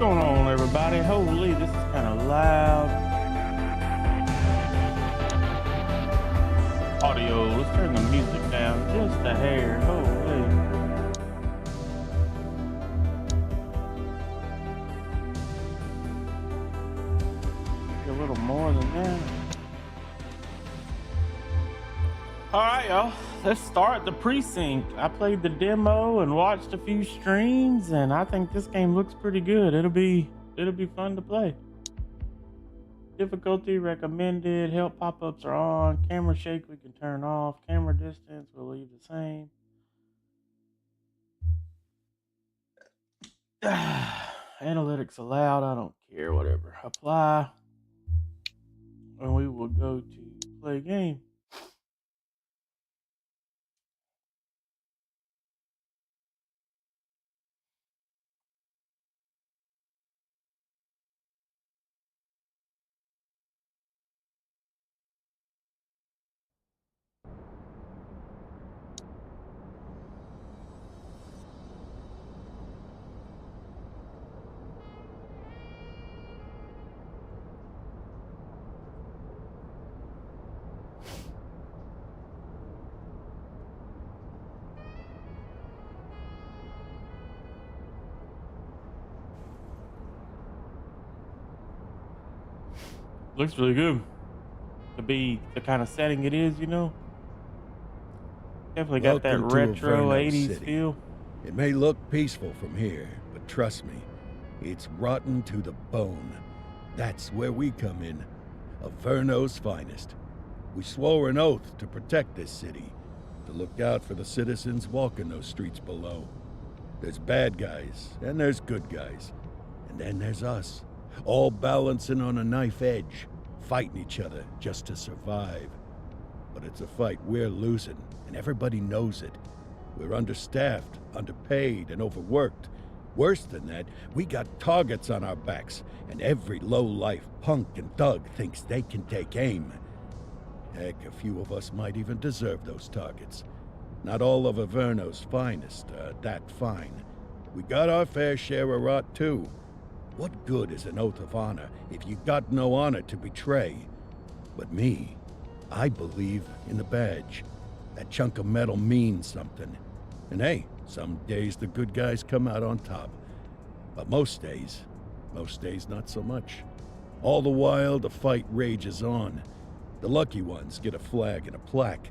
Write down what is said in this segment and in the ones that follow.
going on, everybody? Holy, this is kind of loud. Audio, let's turn the music down just a hair. Holy. A little more than that. All right, y'all. Let's start the Precinct. I played the demo and watched a few streams, and I think this game looks pretty good. It'll be fun to play. Difficulty recommended. Help pop-ups are on. Camera shake we can turn off. Camera distance we'll leave the same. Analytics allowed. I don't care. Whatever. Apply. And we will go to play game. Looks really good to be the kind of setting it is, you know. Definitely got that retro 80s feel. It may look peaceful from here, but trust me, it's rotten to the bone. That's where we come in, Averno's finest. We swore an oath to protect this city, to look out for the citizens walking those streets below. There's bad guys, and there's good guys, and then there's us. All balancing on a knife edge, fighting each other just to survive. But it's a fight we're losing, and everybody knows it. We're understaffed, underpaid, and overworked. Worse than that, we got targets on our backs, and every low-life punk and thug thinks they can take aim. Heck, a few of us might even deserve those targets. Not all of Averno's finest are that fine. We got our fair share of rot, too. What good is an oath of honor if you got no honor to betray? But me, I believe in the badge. That chunk of metal means something. And hey, some days the good guys come out on top. But most days not so much. All the while, the fight rages on. The lucky ones get a flag and a plaque.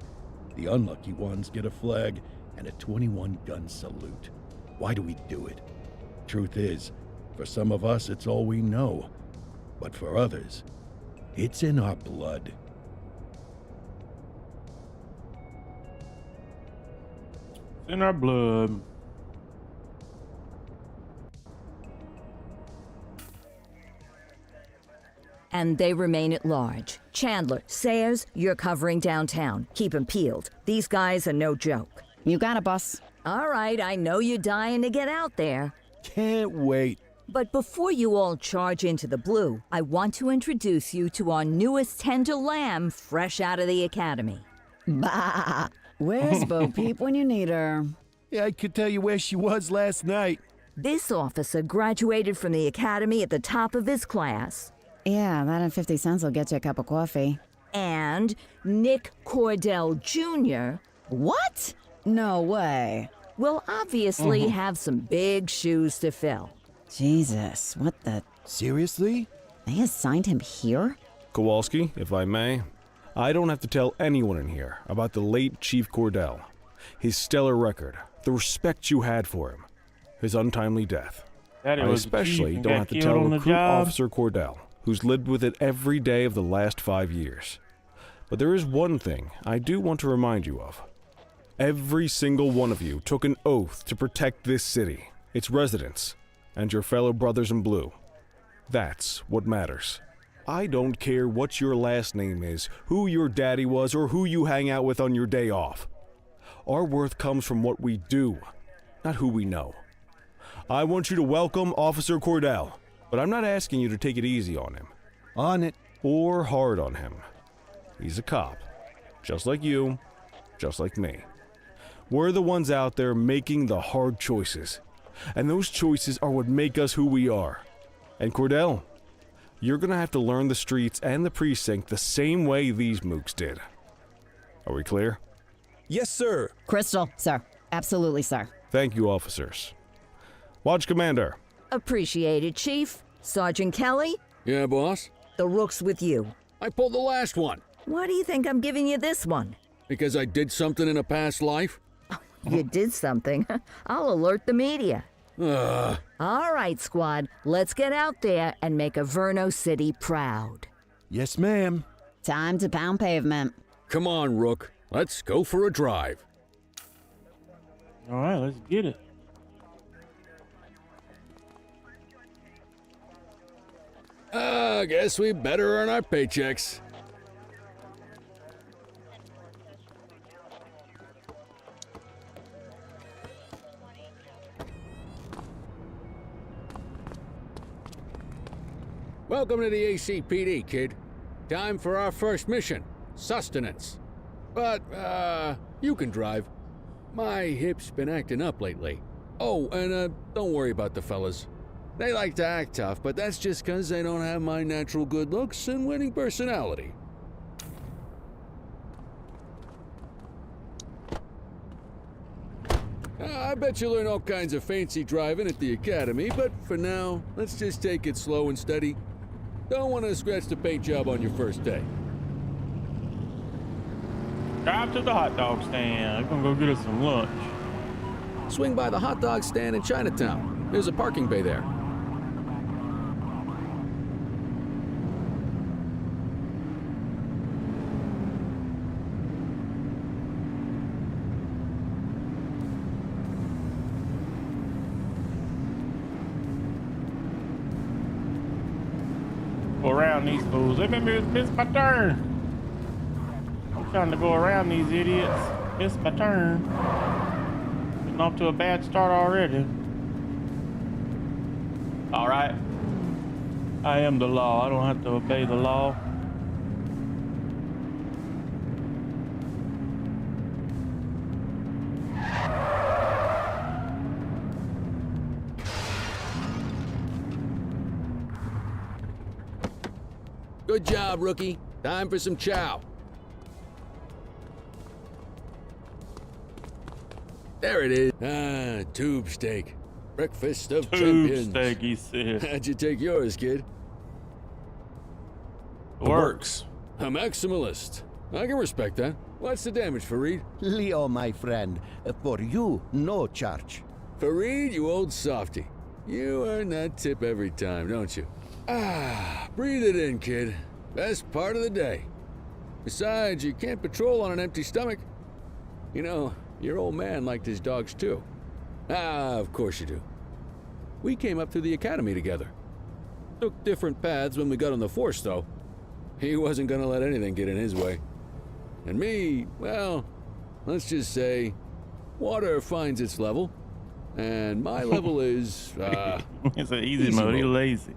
The unlucky ones get a flag and a 21-gun salute. Why do we do it? Truth is, for some of us, it's all we know. But for others, it's in our blood. It's in our blood. And they remain at large. Chandler, Sayers, you're covering downtown. Keep 'em peeled. These guys are no joke. You got it, boss. All right, I know you're dying to get out there. Can't wait. But before you all charge into the blue, I want to introduce you to our newest tender lamb fresh out of the academy. Bah! Where's Bo Peep when you need her? Yeah, I could tell you where she was last night. This officer graduated from the academy at the top of his class. Yeah, that and 50 cents will get you a cup of coffee. And Nick Cordell Jr. What? No way. will obviously have some big shoes to fill. Jesus, what the... Seriously? They assigned him here? Kowalski, if I may, I don't have to tell anyone in here about the late Chief Cordell, his stellar record, the respect you had for him, his untimely death. I especially don't have to tell Recruit Officer Cordell, who's lived with it every day of the last 5 years. But there is one thing I do want to remind you of. Every single one of you took an oath to protect this city, its residents, and your fellow brothers in blue. That's what matters. I don't care what your last name is, who your daddy was, or who you hang out with on your day off. Our worth comes from what we do, not who we know. I want you to welcome Officer Cordell, but I'm not asking you to take it easy on him. On it. Or hard on him. He's a cop, just like you, just like me. We're the ones out there making the hard choices, and those choices are what make us who we are. And Cordell, you're gonna have to learn the streets and the precinct the same way these mooks did. Are we clear? Yes, sir. Crystal, sir. Absolutely, sir. Thank you, officers. Watch Commander. Appreciated, Chief. Sergeant Kelly, Yeah, boss? the rook's with you. I pulled the last one. Why do you think I'm giving you this one? Because I did something in a past life? You did something. I'll alert the media. All right, squad. Let's get out there and make Averno City proud. Yes, ma'am. Time to pound pavement. Come on, Rook. Let's go for a drive. All right, let's get it. I guess we better earn our paychecks. Welcome to the ACPD, kid. Time for our first mission, sustenance. But, you can drive. My hip's been acting up lately. Oh, and, don't worry about the fellas. They like to act tough, but that's just 'cause they don't have my natural good looks and winning personality. I bet you learn all kinds of fancy driving at the academy, but for now, let's just take it slow and steady. Don't want to scratch the paint job on your first day. Drive to the hot dog stand. I'm gonna go get us some lunch. Swing by the hot dog stand in Chinatown. There's a parking bay there. Go around these fools. They missed my turn. I'm trying to go around these idiots. Missed my turn. Getting off to a bad start already. All right. I am the law. I don't have to obey the law. Good job, rookie. Time for some chow. There it is. Ah, tube steak. Breakfast of Tube champions. steak, he said. How'd you take yours, kid? Works. A maximalist. I can respect that. What's the damage, Fareed? Leo, my friend, for you, no charge. Fareed, you old softy. You earn that tip every time, don't you? Ah, breathe it in, kid. Best part of the day. Besides, you can't patrol on an empty stomach. You know, your old man liked his dogs too. Ah, of course you do. We came up through the academy together. Took different paths when we got on the force, though. He wasn't gonna let anything get in his way. And me, well, let's just say, water finds its level. And my level is, It's an easy mode. He lazy.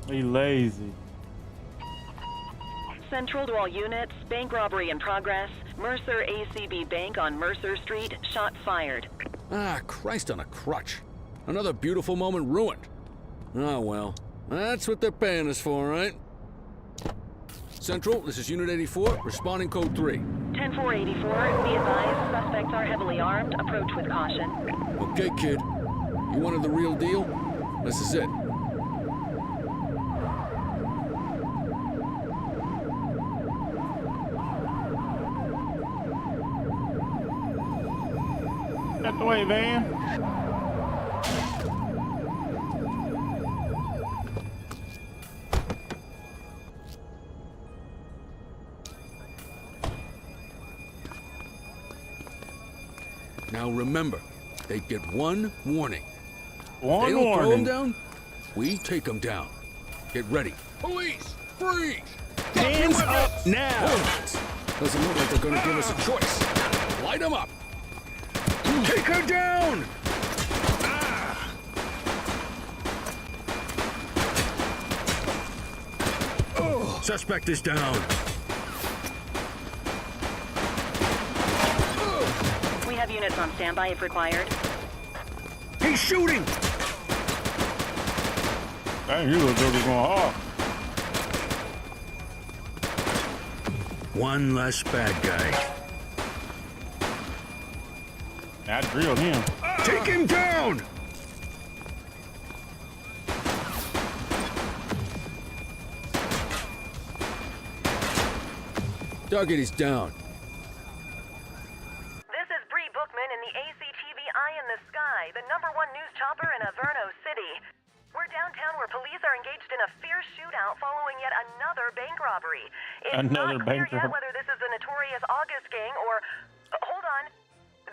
He lazy. Central to all units, bank robbery in progress. Mercer ACB Bank on Mercer Street, shots fired. Ah, Christ on a crutch. Another beautiful moment ruined. Oh well, that's what they're paying us for, right? Central, this is Unit 84, responding code 3. 10-484, be advised, suspects are heavily armed, approach with caution. Okay, kid. You wanted the real deal? This is it. Out the way, van. Now remember, they get one warning. One They don't throw them warning. down, we take them down. Get ready. Police, freeze! Hands up now! Doesn't look like they're gonna give us a choice. Light them up! Take her down! Suspect is down. We have units on standby if required. He's shooting! Dang, you look going hard. One less bad guy. I drilled him. Take him down! Target is down. This is Bree Bookman in the ACTV Eye in the Sky, the #1 news chopper in Averno City. We're downtown where police are engaged in a fierce shootout following yet another bank robbery. It's Another not clear bank yet robbery. whether this is the notorious August gang or... hold on.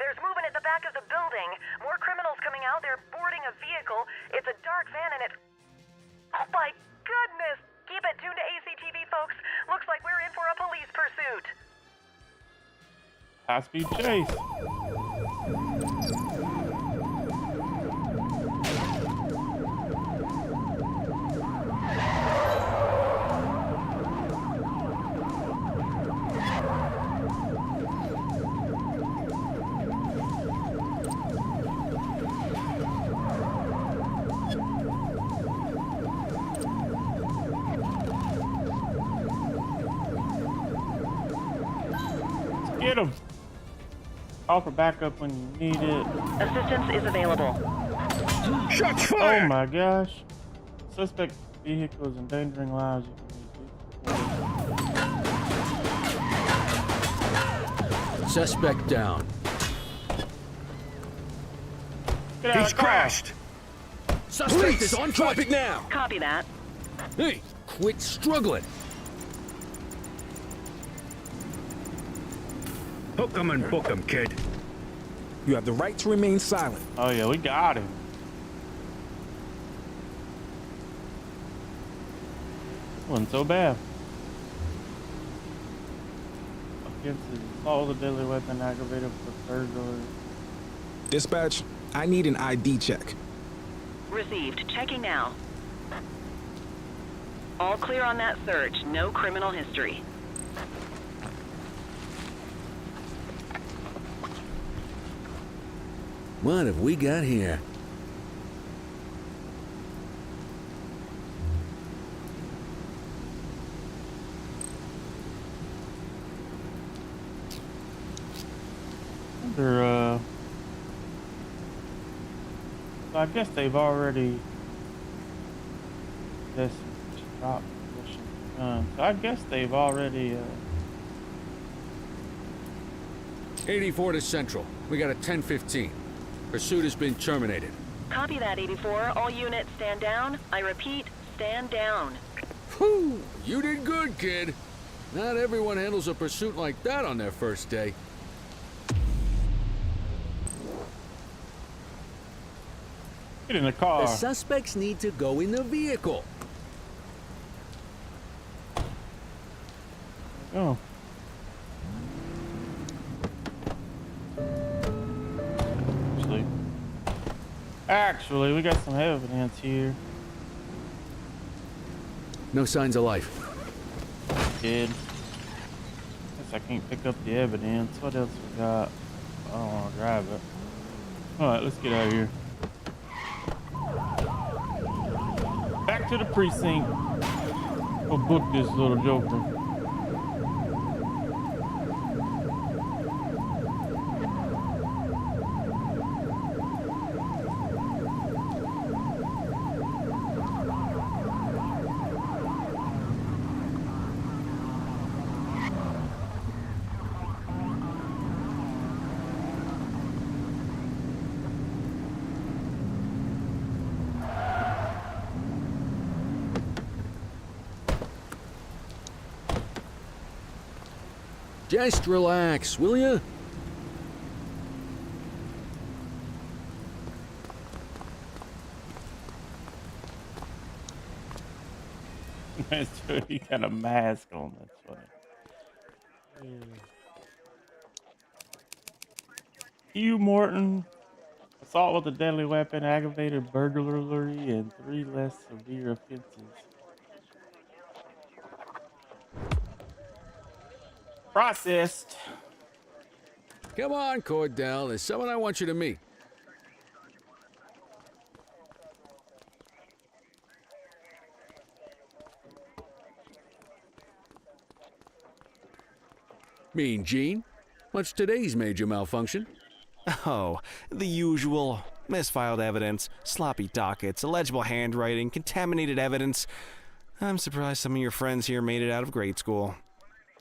There's movement at the back of the building. More criminals coming out. They're boarding a vehicle. It's a dark van and it's... oh my goodness! Keep it tuned to ACTV, folks. Looks like we're in for a police pursuit. High-speed chase. Get him. Call for backup when you need it. Assistance is available. Shots fired! Oh my gosh. Suspect vehicle is endangering lives. Suspect down. Get out He's of the car. crashed. Suspect is on Drop foot. it now! Copy that. Hey, quit struggling. Hook 'em and book 'em, kid. You have the right to remain silent. Oh yeah, we got him. Wasn't so bad. Offense is assault with a deadly weapon aggravated for burglary. Dispatch, I need an ID check. Received. Checking now. All clear on that search. No criminal history. What have we got here? They're, so I guess they've already this drop position done. So I guess they've already 84 to Central. We got a 10:15. Pursuit has been terminated. Copy that, 84. All units stand down. I repeat, stand down. Whew! You did good, kid. Not everyone handles a pursuit like that on their first day. get in the car. The suspects need to go in the vehicle. Oh. Actually, we got some evidence here. No signs of life. Kid. Guess I can't pick up the evidence. What else we got? I don't want to drive it. Alright, let's get out of here. Back to the precinct. Go book this little joker. Just relax, will ya? Dude, he got a mask on. That's funny. Hugh Morton, assault with a deadly weapon, aggravated burglary, and 3 less severe offenses. Processed. Come on, Cordell. There's someone I want you to meet. Mean Gene? What's today's major malfunction? Oh, the usual. Misfiled evidence, sloppy dockets, illegible handwriting, contaminated evidence. I'm surprised some of your friends here made it out of grade school.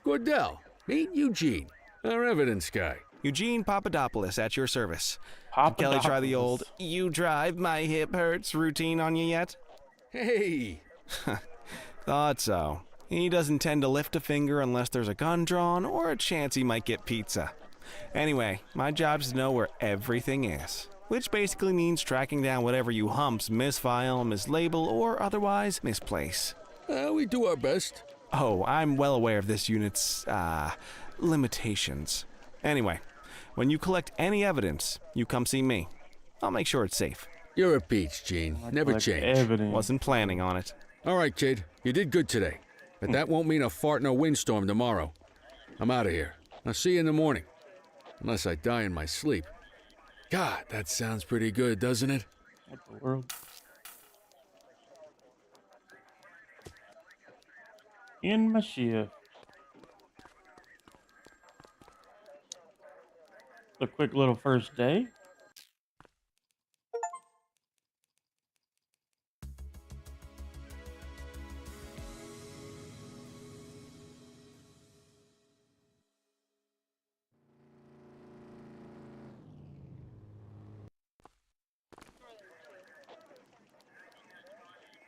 Cordell, meet Eugene, our evidence guy. Eugene Papadopoulos at your service. Did Kelly try the old "you drive, my hip hurts" routine on you yet? Hey! Thought so. He doesn't tend to lift a finger unless there's a gun drawn or a chance he might get pizza. Anyway, my job's to know where everything is, which basically means tracking down whatever you humps misfile, mislabel, or otherwise misplace. We do our best. Oh, I'm well aware of this unit's, limitations. Anyway, when you collect any evidence, you come see me. I'll make sure it's safe. You're a peach, Gene. Never change. Wasn't planning on it. All right, kid. You did good today. But that won't mean a fart in a windstorm tomorrow. I'm out of here. I'll see you in the morning. Unless I die in my sleep. God, that sounds pretty good, doesn't it? What the world? In my shift. A quick little first day.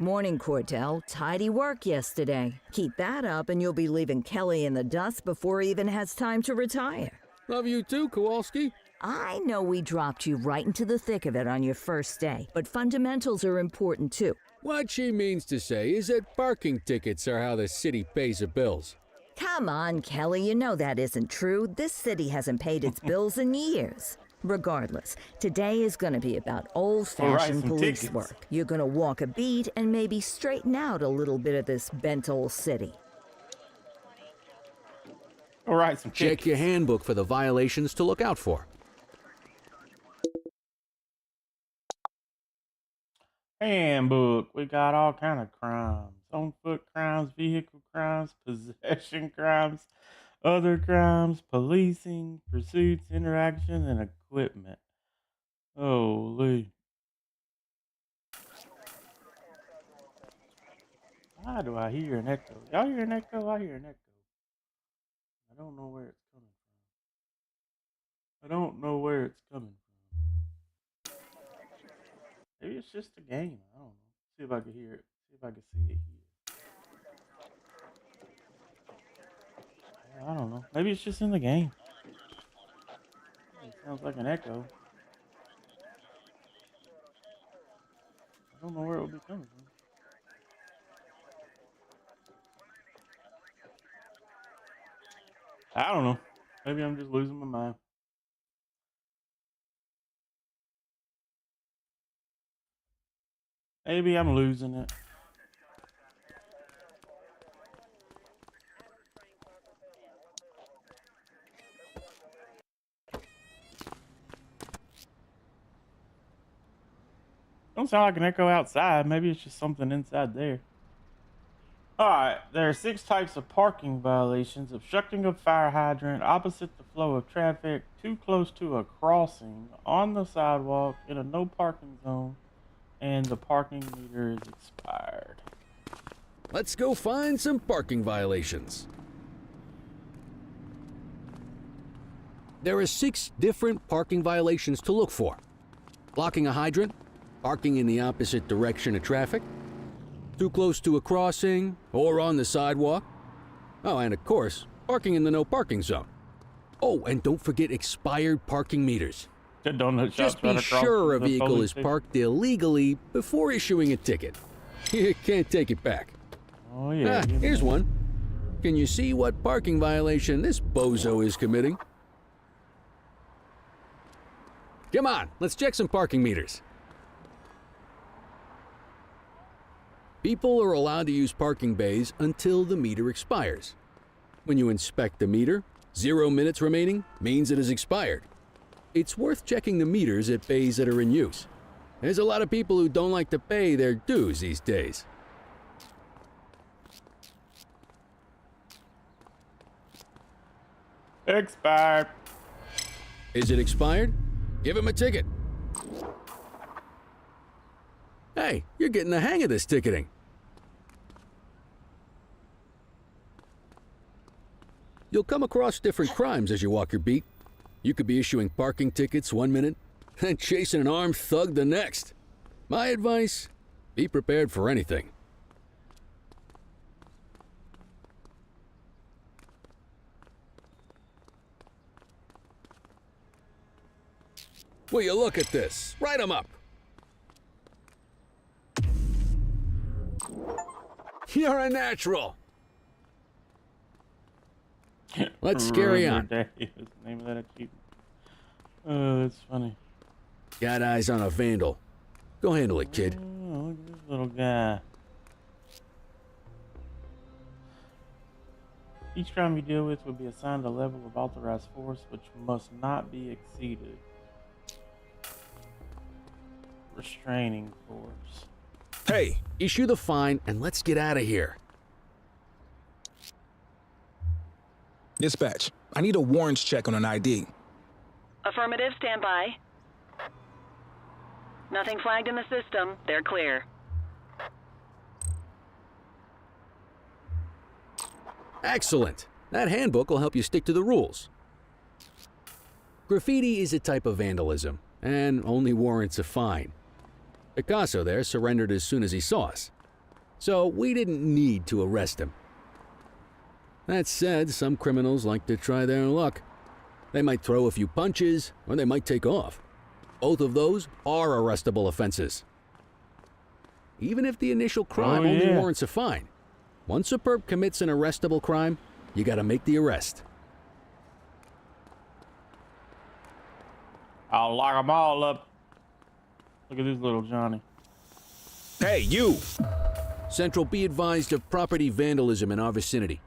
Morning, Cordell. Tidy work yesterday. Keep that up and you'll be leaving Kelly in the dust before he even has time to retire. Love you too, Kowalski. I know we dropped you right into the thick of it on your first day, but fundamentals are important too. What she means to say is that parking tickets are how the city pays the bills. Come on, Kelly, you know that isn't true. This city hasn't paid its bills in years. Regardless, today is going to be about old-fashioned police tickets. work. You're going to walk a beat and maybe straighten out a little bit of this bent old city. All right, some Check tickets. your handbook for the violations to look out for. Handbook. We got all kind of crimes. On foot crimes, vehicle crimes, possession crimes, other crimes, policing, pursuits, interaction, and equipment. Holy. Why do I hear an echo? Y'all hear an echo? I hear an echo. I don't know where it's coming from. I don't know where it's coming from. Maybe it's just a game. I don't know. See if I can hear it. See if I can see it here. I don't know. Maybe it's just in the game. It sounds like an echo. I don't know where it would be coming from. I don't know. Maybe I'm just losing my mind. Maybe I'm losing it. Don't sound like an echo outside. Maybe it's just something inside there. Alright, there are 6 types of parking violations: obstructing a fire hydrant, opposite the flow of traffic, too close to a crossing, on the sidewalk, in a no parking zone, and the parking meter is expired. Let's go find some parking violations. There are 6 different parking violations to look for. Blocking a hydrant, parking in the opposite direction of traffic, too close to a crossing or on the sidewalk. Oh, and of course, parking in the no parking zone. Oh, and don't forget expired parking meters. The donut Just shop's be right across sure a from the vehicle police is station. parked illegally before issuing a ticket. You can't take it back. Oh yeah. give me Here's that. one. Can you see what parking violation this bozo is committing? Come on, let's check some parking meters. People are allowed to use parking bays until the meter expires. When you inspect the meter, 0 minutes remaining means it has expired. It's worth checking the meters at bays that are in use. There's a lot of people who don't like to pay their dues these days. Expired. Is it expired? Give him a ticket. Hey, you're getting the hang of this ticketing. You'll come across different crimes as you walk your beat. You could be issuing parking tickets one minute and chasing an armed thug the next. My advice, be prepared for anything. Will you look at this? Write 'em up. You're a natural. Let's carry on. That's the name of that achievement. Oh, that's funny. Got eyes on a vandal. Go handle it, kid. Oh, look at this little guy. Each crime you deal with will be assigned a level of authorized force which must not be exceeded. Restraining force. Hey, Issue the fine and let's get out of here. dispatch. I need a warrants check on an ID. Affirmative, stand by. Nothing flagged in the system. They're clear. Excellent. That handbook will help you stick to the rules. Graffiti is a type of vandalism, and only warrants a fine. Picasso there surrendered as soon as he saw us, so we didn't need to arrest him. That said, some criminals like to try their luck. They might throw a few punches, or they might take off. Both of those are arrestable offenses. Even if the initial crime only warrants a fine, once a perp commits an arrestable crime, you gotta make the arrest. I'll lock them all up. Look at this little Johnny. Hey, you! Central, be advised of property vandalism in our vicinity.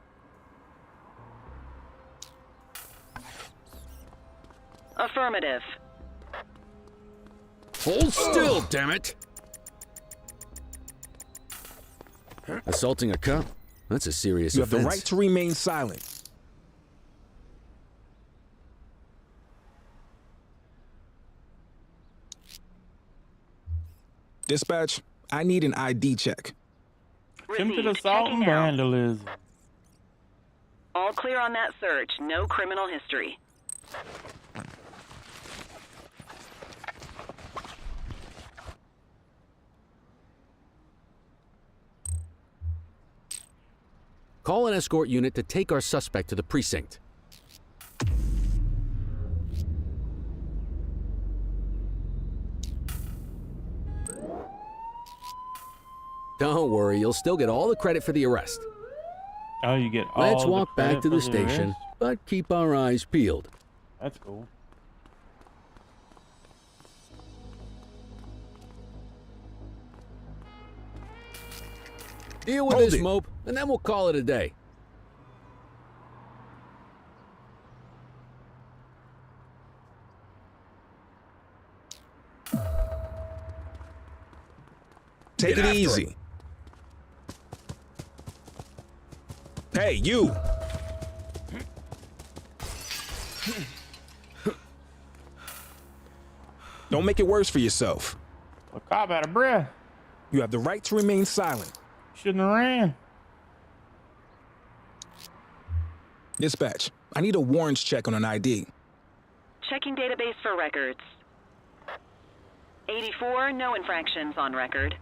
Affirmative. Hold still, damn it! Assaulting a cop? That's a serious You have offense. the right to remain silent. Dispatch, I need an ID check. Attempted Received. assault Checking and now. vandalism. All clear on that search. No criminal history. Call an escort unit to take our suspect to the precinct. Don't worry, you'll still get all the credit for the arrest. Oh, you get all Let's the walk credit back to for the station, arrest? but keep our eyes peeled. That's cool. Deal with Hold this it. mope, and then we'll call it a day. Take Get it after easy. Hey, you! Don't make it worse for yourself. A cop out of breath. You have the right to remain silent. Shouldn't have ran. Dispatch, I need a warrants check on an ID. Checking database for records. 84, no infractions on record.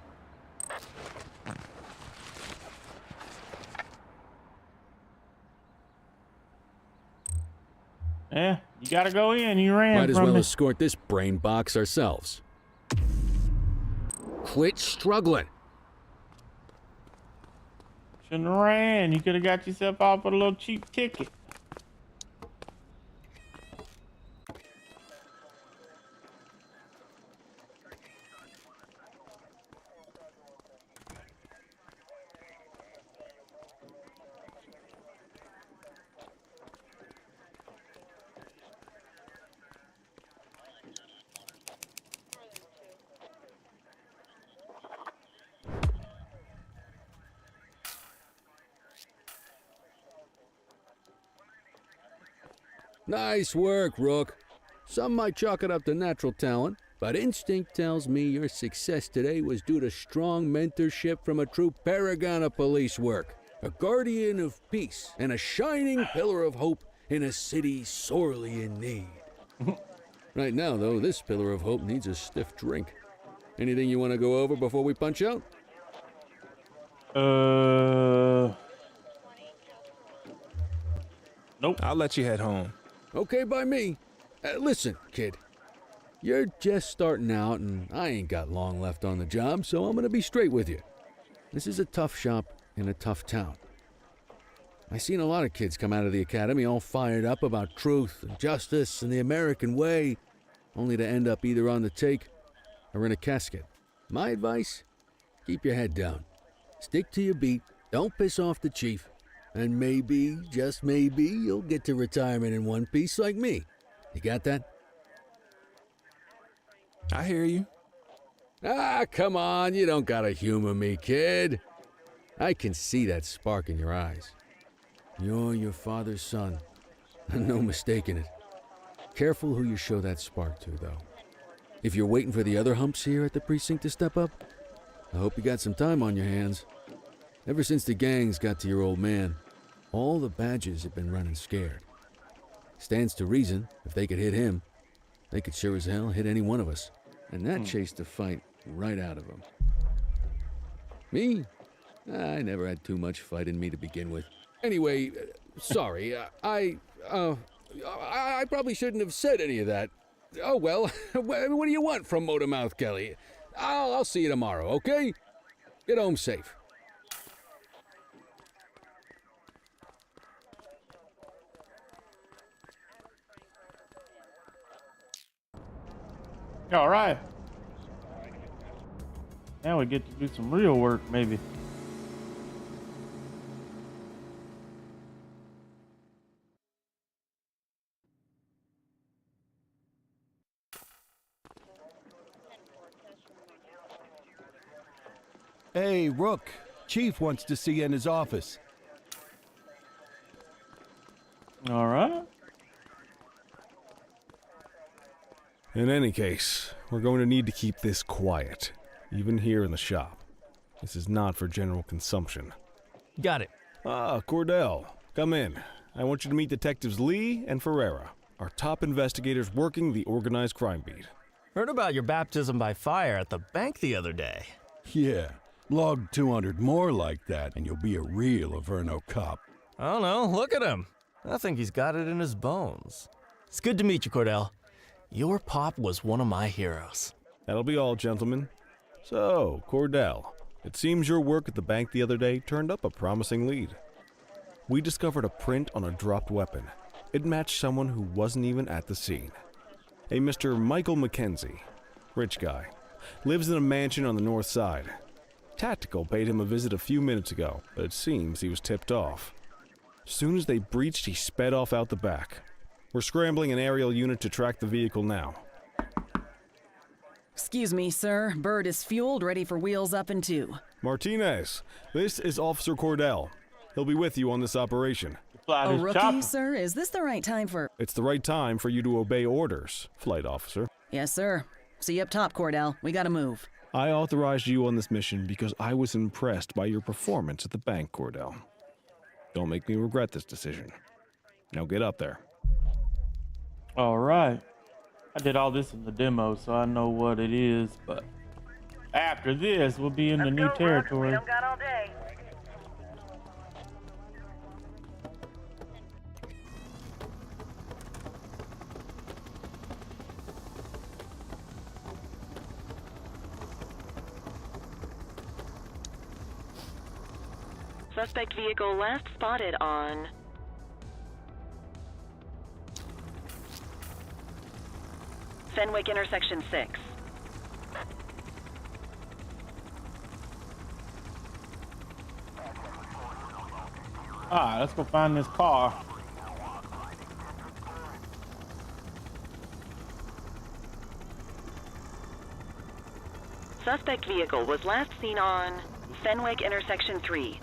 Yeah, you gotta go in. You ran Might as from well me. escort this brain box ourselves. Quit struggling. Shouldn't have ran. You could have got yourself off with a little cheap ticket. Nice work, Rook. Some might chalk it up to natural talent, but instinct tells me your success today was due to strong mentorship from a true paragon of police work, a guardian of peace, and a shining pillar of hope in a city sorely in need. Right now, though, this pillar of hope needs a stiff drink. Anything you want to go over before we punch out? Nope. I'll let you head home. Okay by me. Listen, kid. You're just starting out, and I ain't got long left on the job, so I'm gonna be straight with you. This is a tough shop in a tough town. I seen a lot of kids come out of the academy all fired up about truth and justice and the American way, only to end up either on the take or in a casket. My advice? Keep your head down. Stick to your beat, don't piss off the chief, and maybe, just maybe, you'll get to retirement in one piece like me. You got that? I hear you. Ah, come on, you don't gotta humor me, kid. I can see that spark in your eyes. You're your father's son. No mistaking it. Careful who you show that spark to, though. If you're waiting for the other humps here at the precinct to step up, I hope you got some time on your hands. Ever since the gangs got to your old man, all the badges have been running scared. Stands to reason, if they could hit him, they could sure as hell hit any one of us. And that chased the fight right out of them. Me? I never had too much fight in me to begin with. Anyway, sorry, I probably shouldn't have said any of that. Oh well, what do you want from Motormouth Kelly? I'll see you tomorrow, okay? Get home safe. All right. Now we get to do some real work, maybe. Hey, Rook. Chief wants to see you in his office. All right. In any case, we're going to need to keep this quiet, even here in the shop. This is not for general consumption. Got it. Ah, Cordell, come in. I want you to meet Detectives Lee and Ferreira, our top investigators working the organized crime beat. Heard about your baptism by fire at the bank the other day. Yeah, log 200 more like that, and you'll be a real Averno cop. I don't know, look at him. I think he's got it in his bones. It's good to meet you, Cordell. Your pop was one of my heroes. That'll be all, gentlemen. So, Cordell, it seems your work at the bank the other day turned up a promising lead. We discovered a print on a dropped weapon. It matched someone who wasn't even at the scene. A Mr. Michael McKenzie, rich guy, lives in a mansion on the north side. Tactical paid him a visit a few minutes ago, but it seems he was tipped off. As soon as they breached, he sped off out the back. We're scrambling an aerial unit to track the vehicle now. Excuse me, sir. Bird is fueled, ready for wheels up in 2. Martinez, this is Officer Cordell. He'll be with you on this operation. A rookie, sir? Is this the right time for... It's the right time for you to obey orders, Flight Officer. Yes, sir. See you up top, Cordell. We gotta move. I authorized you on this mission because I was impressed by your performance at the bank, Cordell. Don't make me regret this decision. Now get up there. All right. I did all this in the demo, so I know what it is, but after this, we'll be in the new territory. We don't got all day. Suspect vehicle last spotted on Fenwick intersection 6. Alright, let's go find this car. Suspect vehicle was last seen on Fenwick intersection 3.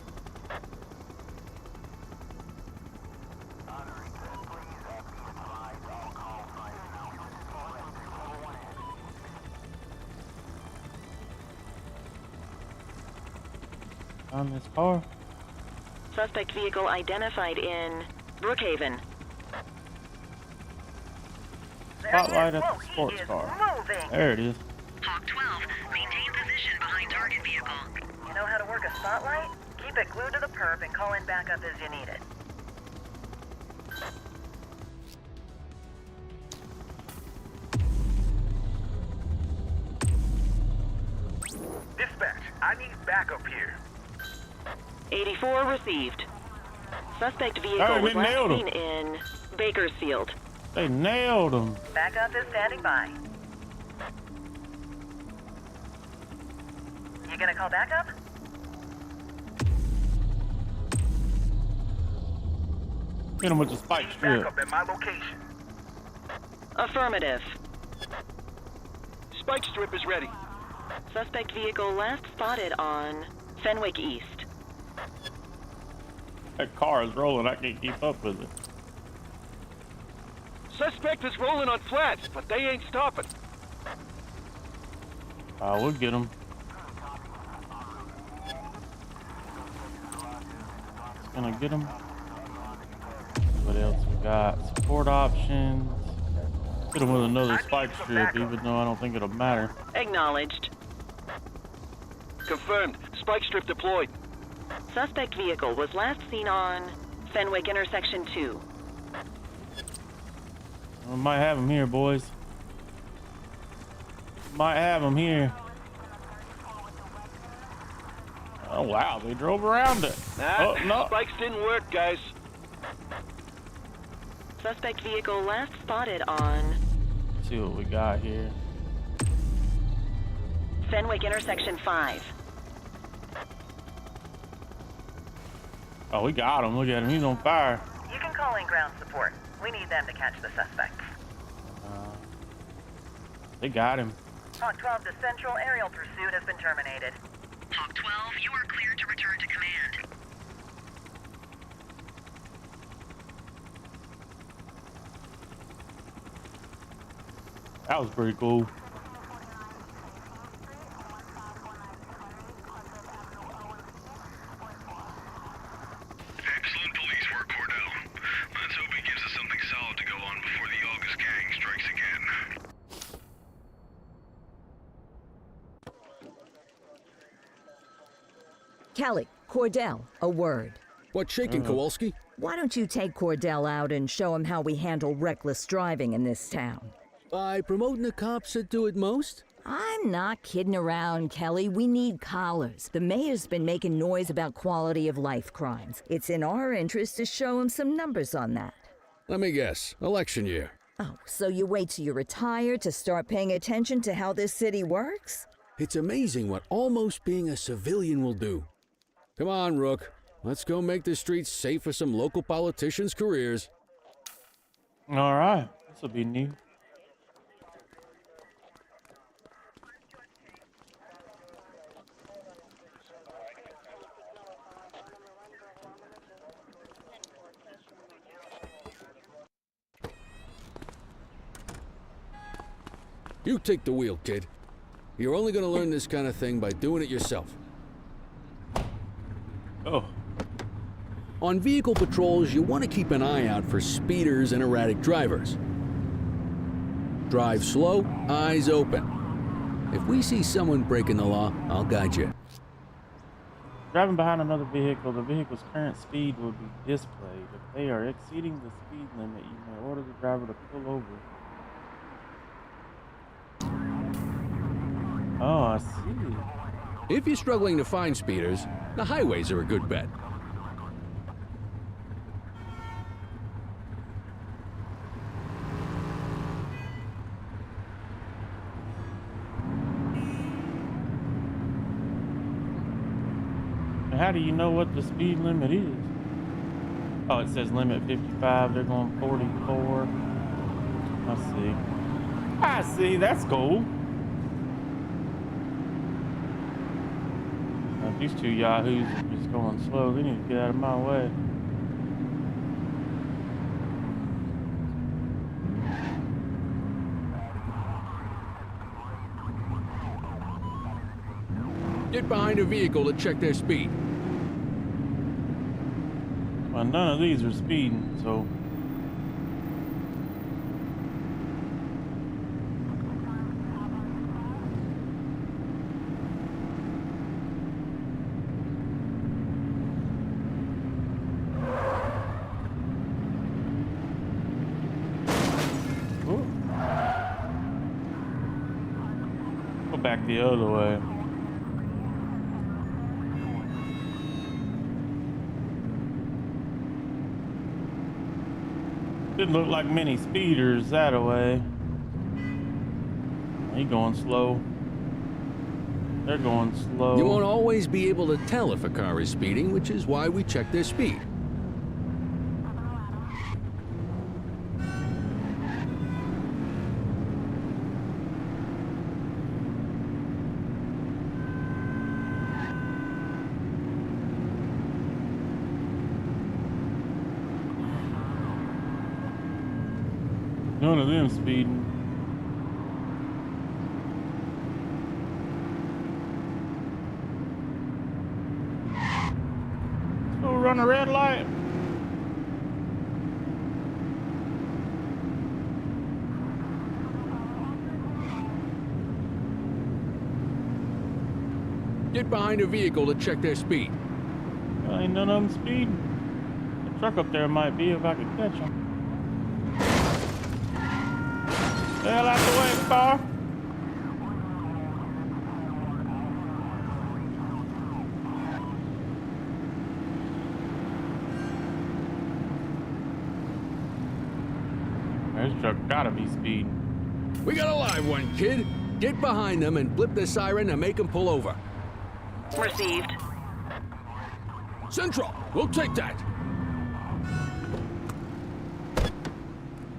On this car. Suspect vehicle identified in Brookhaven. Spotlight at the sports car. There it is. Hawk 12, maintain position behind target vehicle. You know how to work a spotlight? Keep it glued to the perp and call in backup as you need it. Dispatch, I need backup here. 84 received. Suspect vehicle was last seen in Bakersfield. They nailed him. Backup is standing by. You gonna call backup? Hit him with the spike strip. Backup at my location. Affirmative. Spike strip is ready. Suspect vehicle last spotted on Fenwick East. That car is rolling. I can't keep up with it. Suspect is rolling on flats, but they ain't stopping. We'll get him. It's gonna get him. What else we got? Support options. Hit him with another spike strip, even though I don't think it'll matter. Acknowledged. Confirmed. Spike strip deployed. Suspect vehicle was last seen on Fenwick intersection 2. We might have him here, boys. Might have him here. Oh wow, they drove around it. Nah, oh no, spikes didn't work, guys. Suspect vehicle last spotted on... Let's see what we got here. Fenwick intersection 5. Oh, we got him. Look at him. He's on fire. You can call in ground support. We need them to catch the suspect. They got him. Hawk 12 to Central. Aerial pursuit has been terminated. Hawk 12, you are cleared to return to command. That was pretty cool. Excellent police work, Cordell. Let's hope he gives us something solid to go on before the August gang strikes again. Kelly, Cordell, a word. What's shaking, Kowalski? Why don't you take Cordell out and show him how we handle reckless driving in this town? By promoting the cops that do it most? I'm not kidding around, Kelly. We need collars. The mayor's been making noise about quality of life crimes. It's in our interest to show him some numbers on that. Let me guess. Election year. Oh, so you wait till you retire to start paying attention to how this city works? It's amazing what almost being a civilian will do. Come on, Rook. Let's go make the streets safe for some local politicians' careers. All right. This will be new. You take the wheel, kid. You're only going to learn this kind of thing by doing it yourself. Oh. On vehicle patrols, you want to keep an eye out for speeders and erratic drivers. Drive slow, eyes open. If we see someone breaking the law, I'll guide you. Driving behind another vehicle, the vehicle's current speed will be displayed. If they are exceeding the speed limit, you may order the driver to pull over. Oh, I see. If you're struggling to find speeders, the highways are a good bet. How do you know what the speed limit is? Oh, it says limit 55. They're going 44. I see. That's cool. Now, these two yahoos are just going slow. They need to get out of my way. Get behind a vehicle to check their speed. Well, none of these are speeding, so. Go back the other way. Didn't look like many speeders that way. He going slow. They're going slow. You won't always be able to tell if a car is speeding, which is why we check their speed. None of them speeding. Let's go run a red light. Get behind a vehicle to check their speed. Well, ain't none of them speeding. The truck up there might be if I could catch them. Hell out the way, car. This truck gotta be speeding. We got a live one, kid. Get behind them and flip the siren and make them pull over. Received. Central, we'll take that.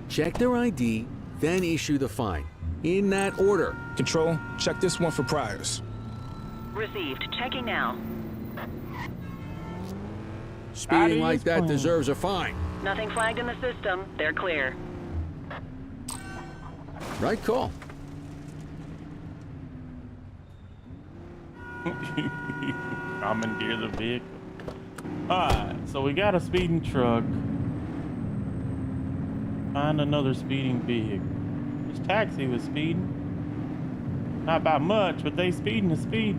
Check their ID, then issue the fine. In that order. Control, check this one for priors. Received. Checking now. Speeding like that deserves a fine. Nothing flagged in the system. They're clear. Right call. Commandeer the vehicle. Alright, so we got a speeding truck. Find another speeding vehicle. This taxi was speeding. Not by much, but they speeding the speed.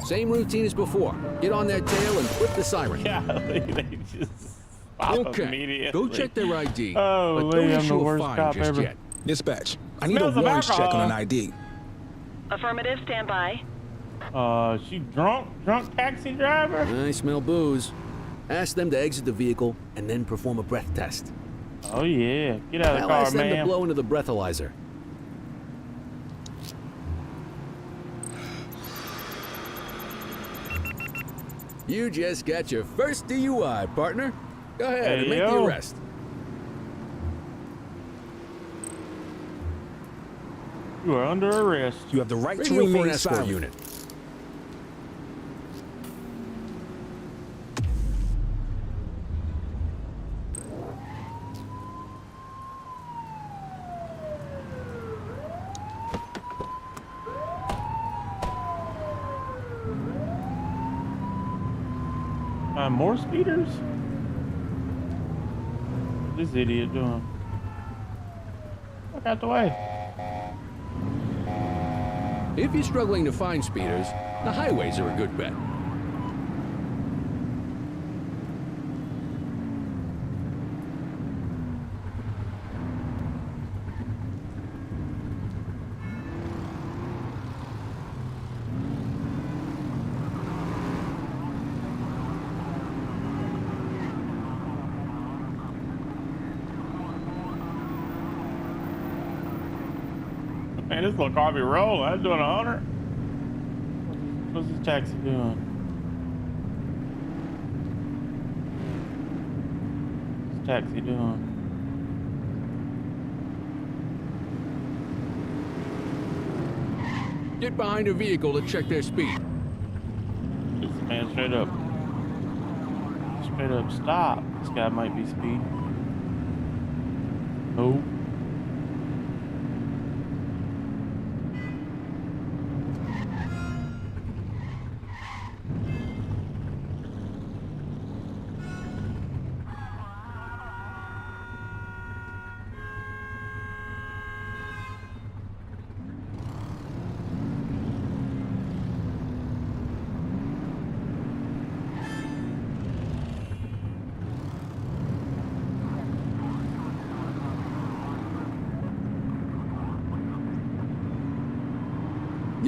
Same routine as before. Get on their tail and flip the siren. Yeah, they just stop okay, immediately. go check their ID. Oh, but don't I'm the issue a worst fine cop just ever. yet. Dispatch, I need a Smells of warrants check alcohol. on an ID. Affirmative. Stand by. She drunk taxi driver? I smell booze. Ask them to exit the vehicle and then perform a breath test. Oh yeah, get out of the I'll car, ask them to man. blow into the breathalyzer. You just got your first DUI, partner. Go ahead and make the arrest. You are under arrest. You have the right to Radio for an remain escort silent. unit. More speeders? What's this idiot doing? Look out the way. If you're struggling to find speeders, the highways are a good bet. Man, this little car be rolling. I was doing 100. What's this taxi doing? What's this taxi doing? Get behind a vehicle to check their speed. This man straight up stop. This guy might be speeding. Nope.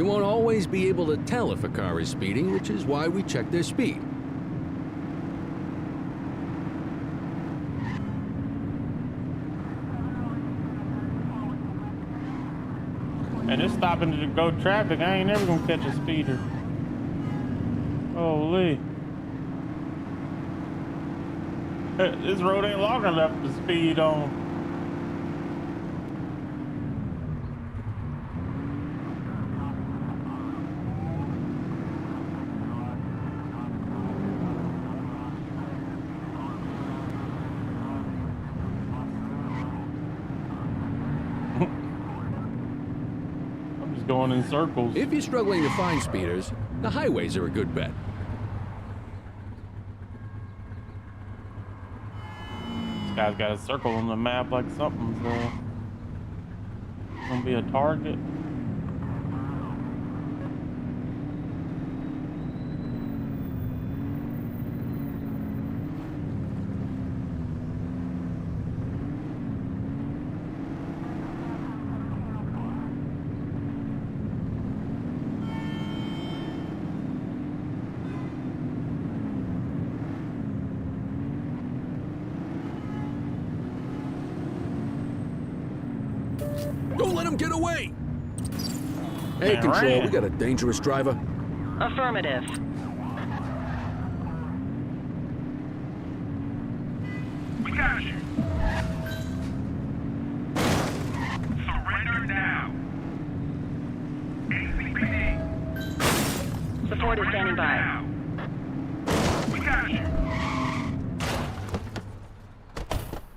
You won't always be able to tell if a car is speeding, which is why we check their speed. And it's stopping to go traffic. I ain't never gonna catch a speeder. Holy. This road ain't long enough to speed on. I'm just going in circles. If you're struggling to find speeders, the highways are a good bet. This guy's got a circle on the map like something's gonna be a target. Don't let him get away! Hey, Man, Control, ran. we got a dangerous driver. Affirmative. We got you. Surrender now. ACPD. Support is standing by. Now. We got you.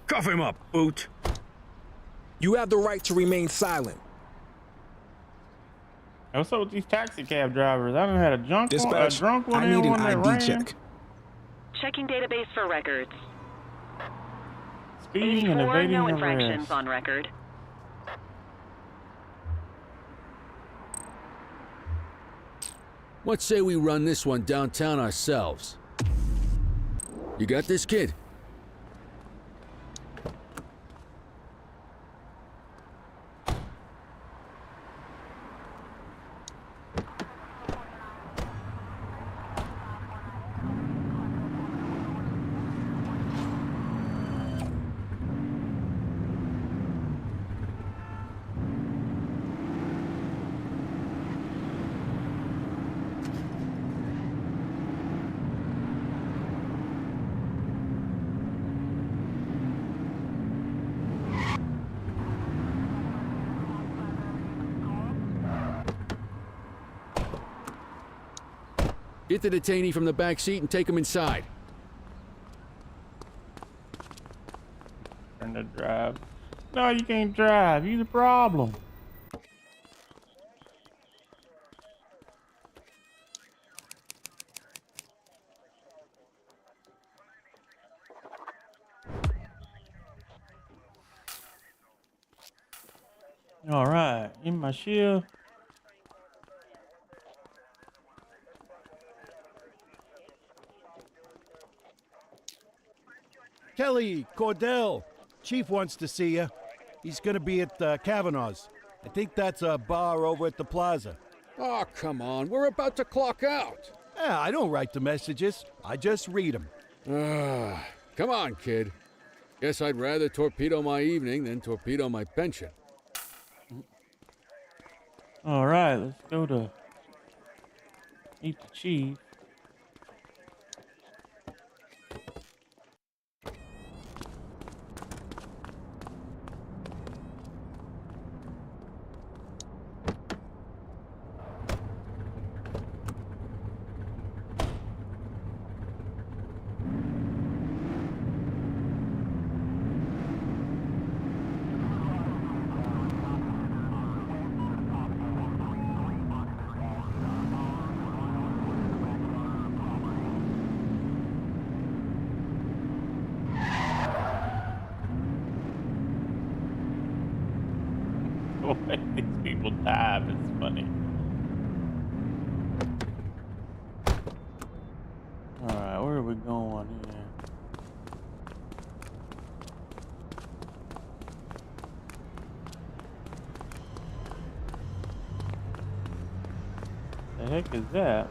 Cuff him up, Boot. You have the right to remain silent. Hey, what's up with these taxi cab drivers? I done had a drunk one I in need an one that ID ran. check. Checking database for records. Speeding and 84, evading no arrest. infractions on record. Let's say we run this one downtown ourselves. You got this, kid? Get the detainee from the back seat and take him inside. Turn to drive. No, you can't drive. You the problem. All right, in my shield. Kelly, Cordell, Chief wants to see you. He's gonna be at Kavanaugh's. I think that's a bar over at the plaza. Oh, come on. We're about to clock out. Yeah, I don't write the messages. I just read them. Come on, kid. Guess I'd rather torpedo my evening than torpedo my pension. All right, let's go to meet the chief. The way these people dive is funny. Alright, where are we going here? heck is that?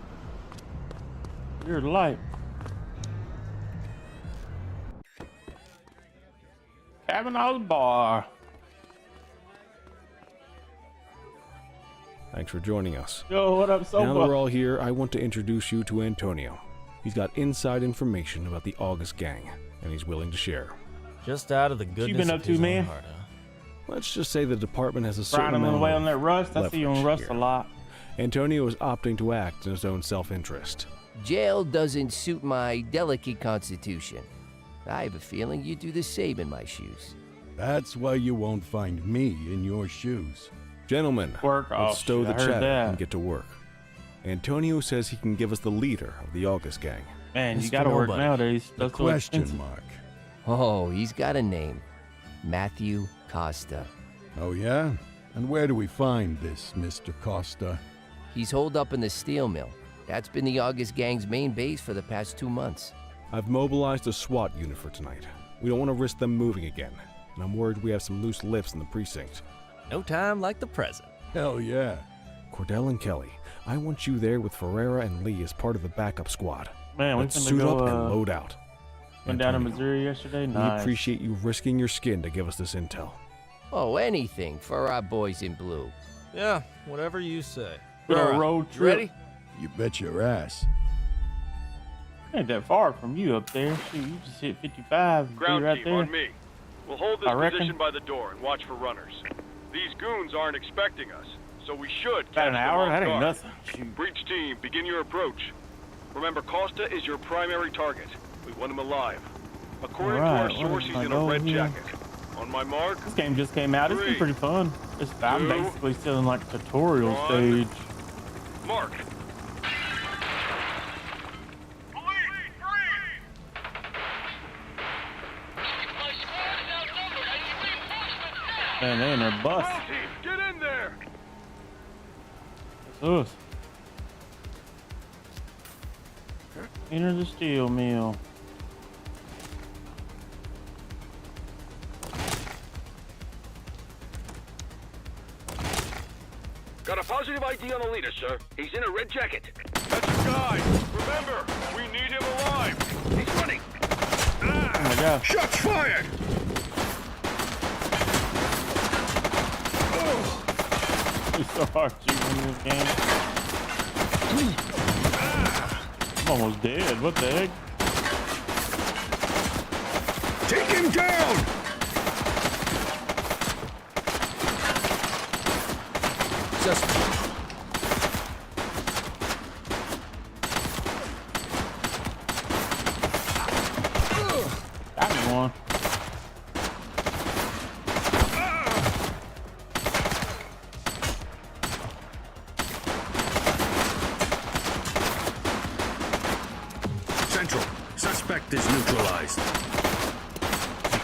Your light. Cavanaugh's Bar. Thanks for joining us. Yo, what up, Soba? Now that we're all here, I want to introduce you to Antonio. He's got inside information about the August gang, and he's willing to share. Just out of the goodness been up of to, his own man? heart, huh? Let's just say the department has a certain Grinding amount away of on that rust. I see you on leverage rust here. a lot. Antonio is opting to act in his own self-interest. Jail doesn't suit my delicate constitution. I have a feeling you'd do the same in my shoes. That's why you won't find me in your shoes. Gentlemen, let's stow the I heard chatter that. and get to work. Antonio says he can give us the leader of the August gang. Man, you Mr. gotta work Nobody. nowadays. The That's so question expensive. mark. Oh, he's got a name. Matthew Costa. Oh, yeah? And where do we find this Mr. Costa? He's holed up in the steel mill. That's been the August gang's main base for the past 2 months. I've mobilized a SWAT unit for tonight. We don't want to risk them moving again, and I'm worried we have some loose lips in the precinct. No time like the present. Hell yeah. Cordell and Kelly, I want you there with Ferreira and Lee as part of the backup squad. Man, we Let's finna suit go, up and load out. Went down to Antonio, Missouri yesterday. we Nice. appreciate you risking your skin to give us this intel. Oh, anything for our boys in blue. Yeah, whatever you say. Little Alright, road you trip. ready? You bet your ass. Ain't that far from you up there. Shoot, you just hit 55. Be Ground right team there. on me. We'll hold this I reckon. position by the door and watch for runners. These goons aren't expecting us, so we should About catch an them hour? off That ain't guard. nothing. Shoot. Breach team, begin your approach. Remember, Costa is your primary target. We want him alive. According to our Alright, where source, is he's my in a goal red here? jacket. On my mark, This game just came out. It's been 3, pretty fun. I'm 2, basically still in like tutorial 1. stage. mark. Man, they in their bus. Ground team, get in there! That's us. Enter the steel mill. Got a positive ID on the leader, sir. He's in a red jacket. That's a guy. Remember, we need him alive. He's running. Oh my god. Shots fired! It's so hard shooting in this game. I'm almost dead. What the heck? Take him down! Got me one. Central. Suspect is neutralized.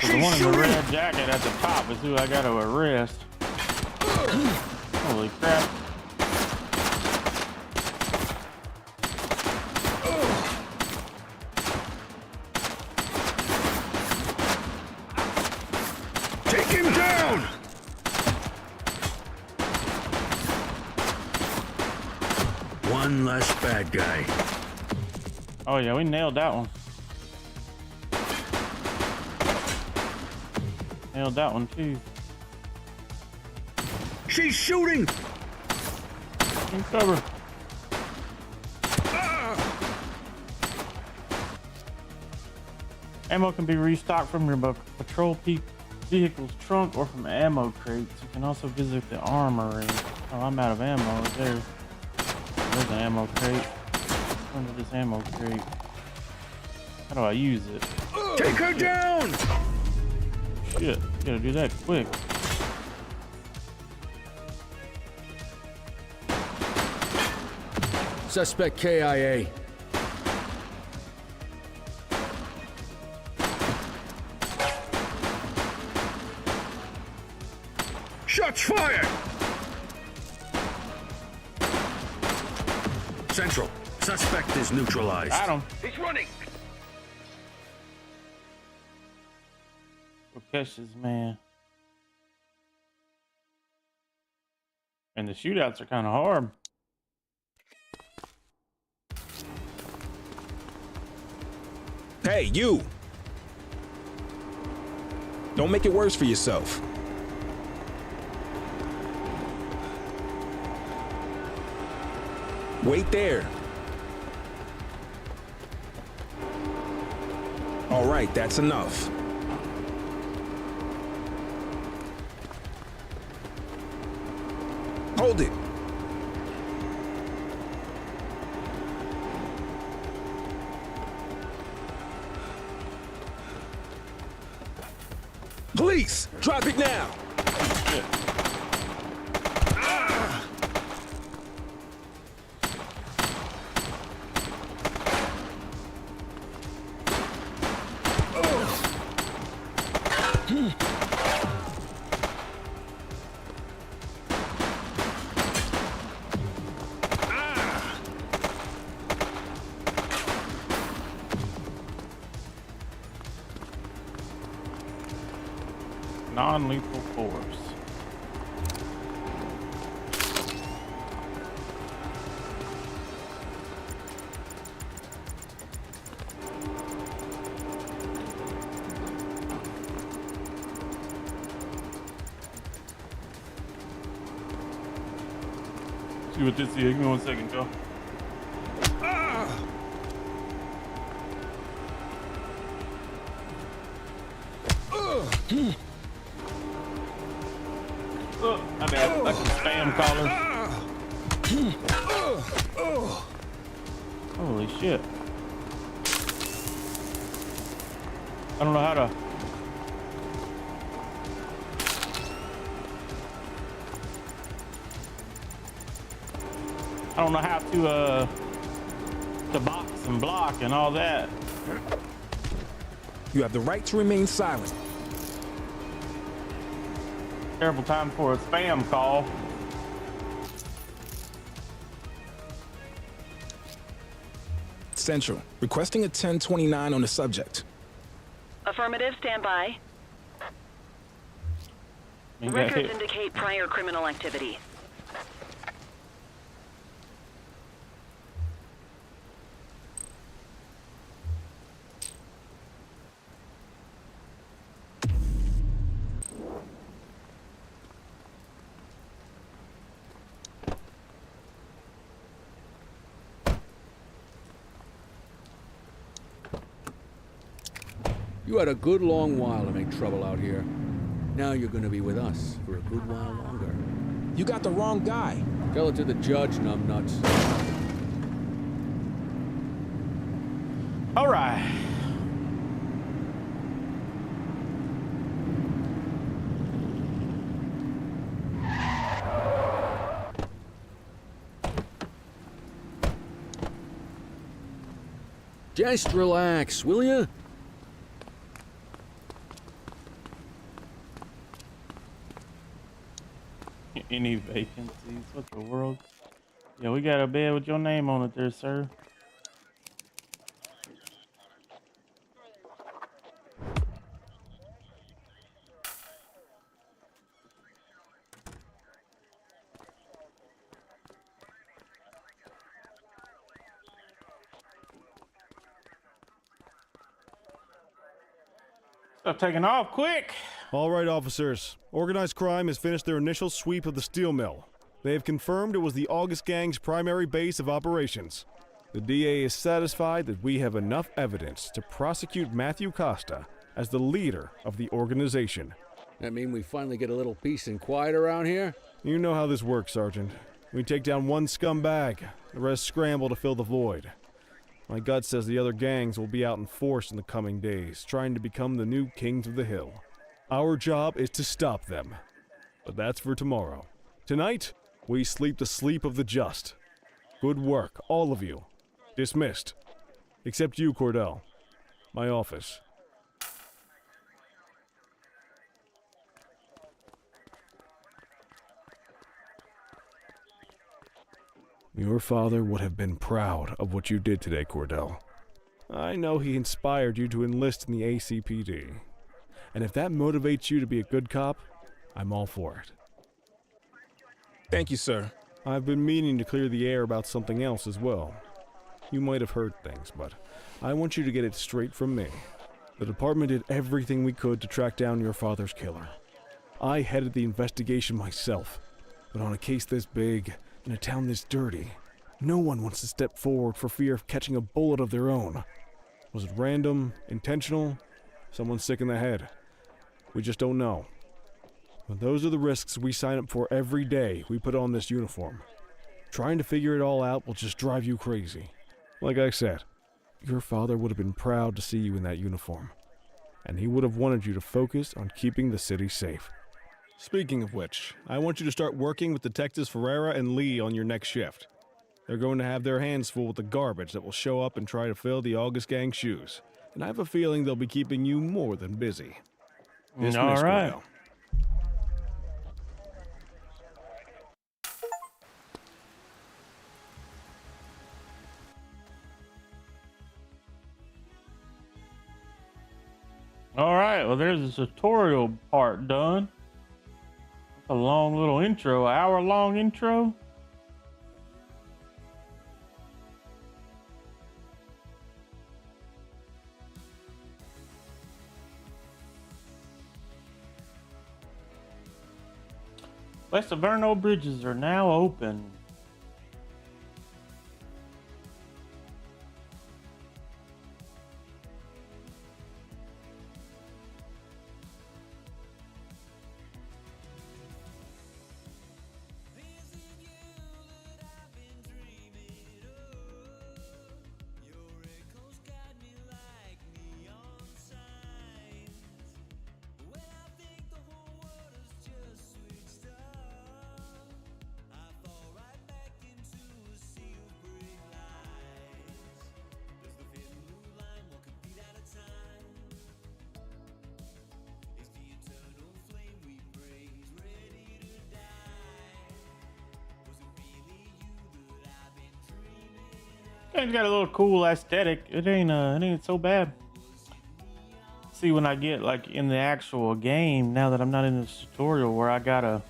The one in the red jacket at the top is who I got to arrest. Holy crap. Take him down! One less bad guy. Oh yeah, we nailed that one. Nailed that one too. She's shooting! In cover. Ammo can be restocked from your patrol vehicle's trunk or from ammo crates. You can also visit the armory. Oh, I'm out of ammo. There's an ammo crate. Under this ammo crate. How do I use it? Take her down! Shit, gotta do that quick. Suspect KIA. Shots fired! Central. Suspect is neutralized. Got him. He's running! Go catch this man. And the shootouts are kind of hard. Hey, you! Don't make it worse for yourself. Wait there. All right, that's enough. Hold it. Police, drop it now. Non-lethal force. See what this is. Give me 1 second, Joe. My bad. That's a spam caller. Holy shit. I don't know how to. I don't know how to box and block and all that. You have the right to remain silent. Terrible time for a spam call. Central, requesting a 1029 on the subject. Affirmative, stand by. Records indicate prior criminal activity. You had a good long while to make trouble out here. Now you're gonna be with us for a good while longer. You got the wrong guy. Tell it to the judge, numbnuts. All right. Just relax, will ya? Any vacancies? What the world? Yeah, we got a bed with your name on it there, sir. Stop taking off quick. All right, officers. Organized crime has finished their initial sweep of the steel mill. They have confirmed it was the August Gang's primary base of operations. The DA is satisfied that we have enough evidence to prosecute Matthew Costa as the leader of the organization. That mean we finally get a little peace and quiet around here? You know how this works, Sergeant. We take down one scumbag, the rest scramble to fill the void. My gut says the other gangs will be out in force in the coming days, trying to become the new kings of the hill. Our job is to stop them, but that's for tomorrow. Tonight, we sleep the sleep of the just. Good work, all of you. Dismissed. Except you, Cordell. My office. Your father would have been proud of what you did today, Cordell. I know he inspired you to enlist in the ACPD. And if that motivates you to be a good cop, I'm all for it. Thank you, sir. I've been meaning to clear the air about something else as well. You might have heard things, but I want you to get it straight from me. The department did everything we could to track down your father's killer. I headed the investigation myself, but on a case this big, in a town this dirty, no one wants to step forward for fear of catching a bullet of their own. Was it random, intentional, someone sick in the head? We just don't know. But those are the risks we sign up for every day we put on this uniform. Trying to figure it all out will just drive you crazy. Like I said, your father would have been proud to see you in that uniform, and he would have wanted you to focus on keeping the city safe. Speaking of which, I want you to start working with Detectives Ferreira and Lee on your next shift. They're going to have their hands full with the garbage that will show up and try to fill the August Gang's shoes, and I have a feeling they'll be keeping you more than busy. All right. Cordell. All right, well, there's the tutorial part done. That's a long little intro, hour-long intro. West of Verno bridges are now open. It's got a little cool aesthetic. It ain't so bad. See, when I get like in the actual game, now that I'm not in this tutorial where I gotta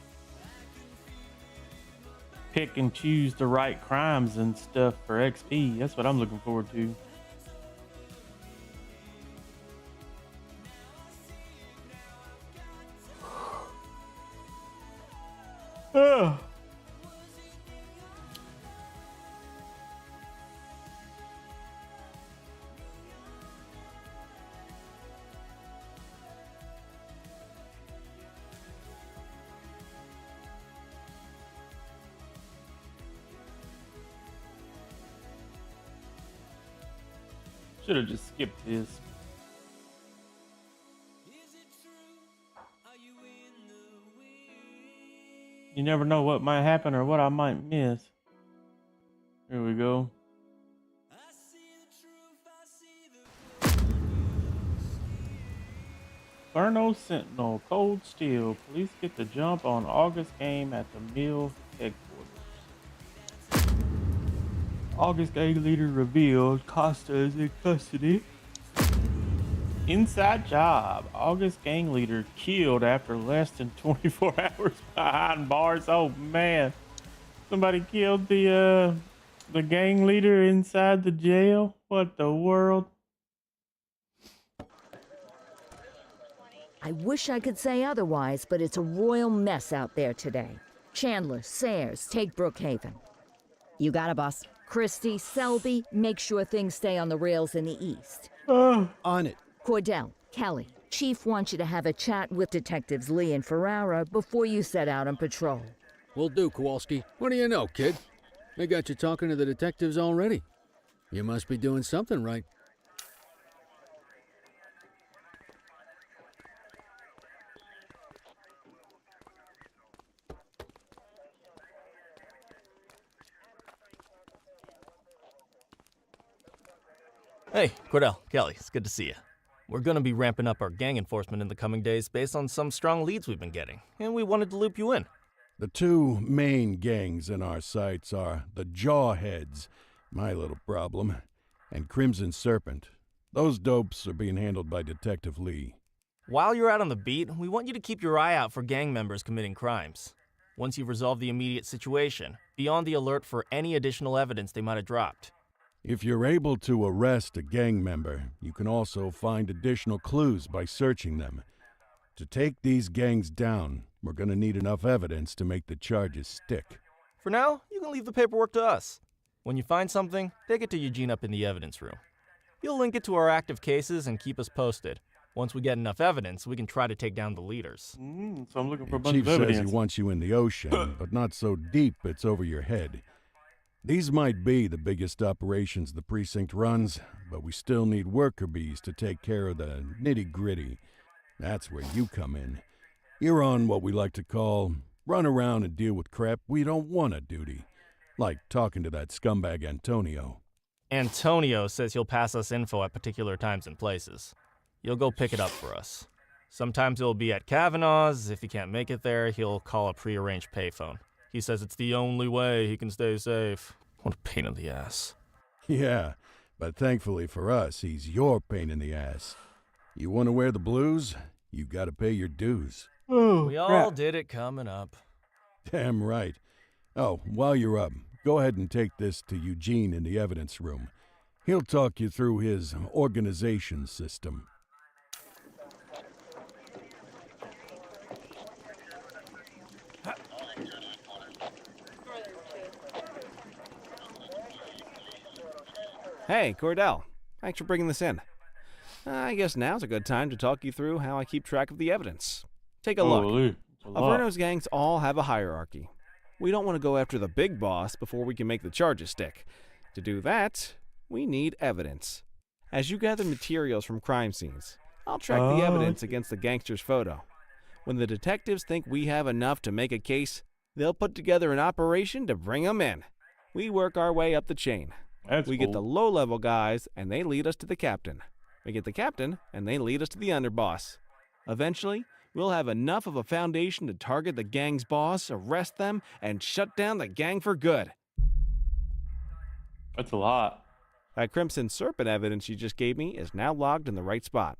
pick and choose the right crimes and stuff for XP, that's what I'm looking forward to. Ugh. Should have just skipped this. You never know what might happen or what I might miss. Here we go. Verno Sentinel, Cold Steel. Police get the jump on August game at the mill headquarters. August gang leader revealed Costa is in custody. Inside job. August gang leader killed after less than 24 hours behind bars. Oh man. Somebody killed the gang leader inside the jail? What the world? I wish I could say otherwise, but it's a royal mess out there today. Chandler, Sayers, take Brookhaven. You got it, boss. Christie, Selby, make sure things stay on the rails in the east. On it. Cordell, Kelly, Chief wants you to have a chat with Detectives Lee and Ferrara before you set out on patrol. Will do, Kowalski. What do you know, kid? They got you talking to the detectives already. You must be doing something right. Hey, Cordell, Kelly, it's good to see you. We're gonna be ramping up our gang enforcement in the coming days based on some strong leads we've been getting, and we wanted to loop you in. The two main gangs in our sights are the Jawheads, my little problem, and Crimson Serpent. Those dopes are being handled by Detective Lee. While you're out on the beat, we want you to keep your eye out for gang members committing crimes. Once you've resolved the immediate situation, be on the alert for any additional evidence they might have dropped. If you're able to arrest a gang member, you can also find additional clues by searching them. To take these gangs down, we're gonna need enough evidence to make the charges stick. For now, you can leave the paperwork to us. When you find something, take it to Eugene up in the evidence room. He'll link it to our active cases and keep us posted. Once we get enough evidence, we can try to take down the leaders. So I'm looking for a bunch Chief of evidence. says he wants you in the ocean, but not so deep it's over your head. These might be the biggest operations the precinct runs, but we still need worker bees to take care of the nitty-gritty. That's where you come in. You're on what we like to call run around and deal with crap we don't want to duty. Like talking to that scumbag Antonio. Antonio says he'll pass us info at particular times and places. You'll go pick it up for us. Sometimes it'll be at Kavanaugh's. If he can't make it there, he'll call a prearranged payphone. He says it's the only way he can stay safe. What a pain in the ass. Yeah, but thankfully for us, he's your pain in the ass. You want to wear the blues? You gotta pay your dues. We all did it coming up. Damn right. Oh, while you're up, go ahead and take this to Eugene in the evidence room. He'll talk you through his organization system. Hey, Cordell. Thanks for bringing this in. I guess now's a good time to talk you through how I keep track of the evidence. Take a look. Averno's gangs all have a hierarchy. We don't want to go after the big boss before we can make the charges stick. To do that, we need evidence. As you gather materials from crime scenes, I'll track the evidence against the gangster's photo. When the detectives think we have enough to make a case, they'll put together an operation to bring them in. We work our way up the chain. We get the low-level guys, and they lead us to the captain. We get the captain, and they lead us to the underboss. Eventually, we'll have enough of a foundation to target the gang's boss, arrest them, and shut down the gang for good. That's a lot. That Crimson Serpent evidence you just gave me is now logged in the right spot.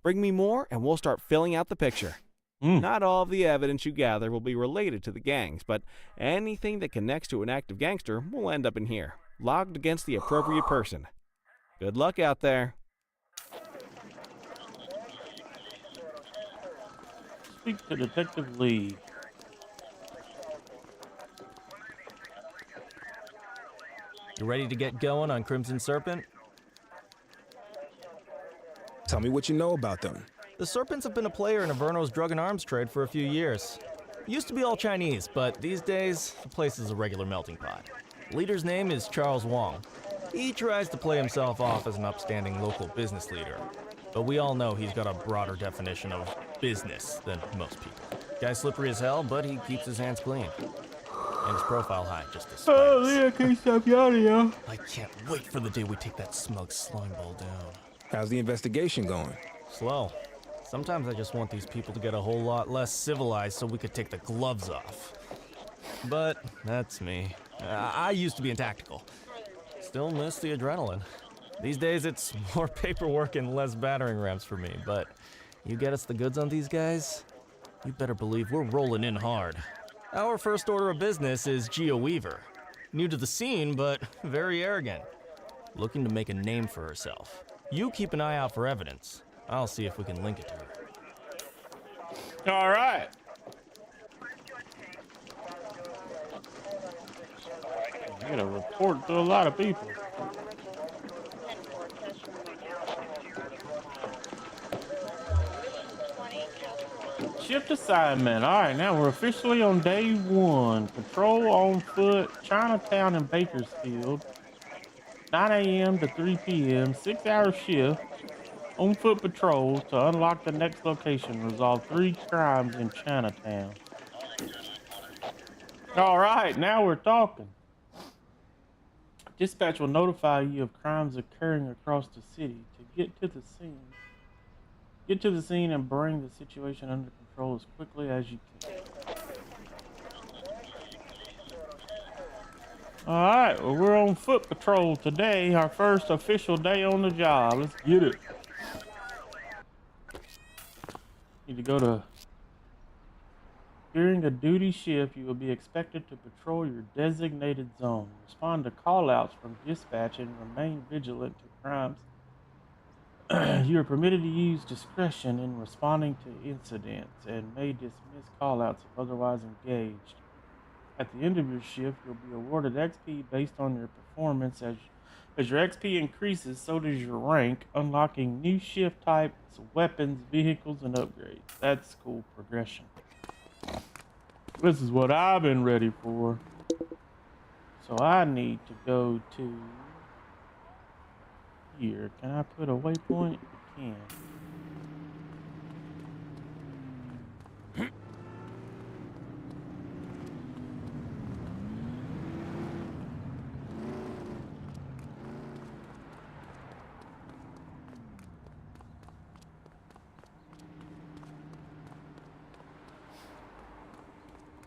Bring me more, and we'll start filling out the picture. Not all of the evidence you gather will be related to the gangs, but anything that connects to an active gangster will end up in here, logged against the appropriate person. Good luck out there. Speak to Detective Lee. You ready to get going on Crimson Serpent? Tell me what you know about them. The Serpents have been a player in Averno's drug and arms trade for a few years. It used to be all Chinese, but these days, the place is a regular melting pot. The leader's name is Charles Wong. He tries to play himself off as an upstanding local business leader, but we all know he's got a broader definition of business than most people. Guy's slippery as hell, but he keeps his hands clean. And his profile high, just as I can't stop yawning, yo. I can't wait for the day we take that smug slime ball down. How's the investigation going? Slow. Sometimes I just want these people to get a whole lot less civilized so we could take the gloves off. But that's me. I used to be in tactical. Still miss the adrenaline. These days it's more paperwork and less battering rams for me, but you get us the goods on these guys, you better believe we're rolling in hard. Our first order of business is Gia Weaver. New to the scene, but very arrogant. Looking to make a name for herself. You keep an eye out for evidence. I'll see if we can link it to her. All right. I gotta report to a lot of people. Shift assignment. All right, now we're officially on day one. Patrol on foot, Chinatown and Bakersfield. 9 a.m. to 3 p.m. 6-hour shift. On foot patrol to unlock the next location. Resolve 3 crimes in Chinatown. All right, now we're talking. Dispatch will notify you of crimes occurring across the city. To get to the scene and bring the situation under control as quickly as you can. All right, well, we're on foot patrol today. Our first official day on the job. Let's get it. Need to go During a duty shift, you will be expected to patrol your designated zone, respond to call-outs from dispatch, and remain vigilant to crimes. You are permitted to use discretion in responding to incidents and may dismiss call-outs if otherwise engaged. At the end of your shift, you'll be awarded XP based on your performance. As your XP increases, so does your rank, unlocking new shift types, weapons, vehicles, and upgrades. That's cool progression. This is what I've been ready for. So I need to go to here. Can I put a waypoint? I can.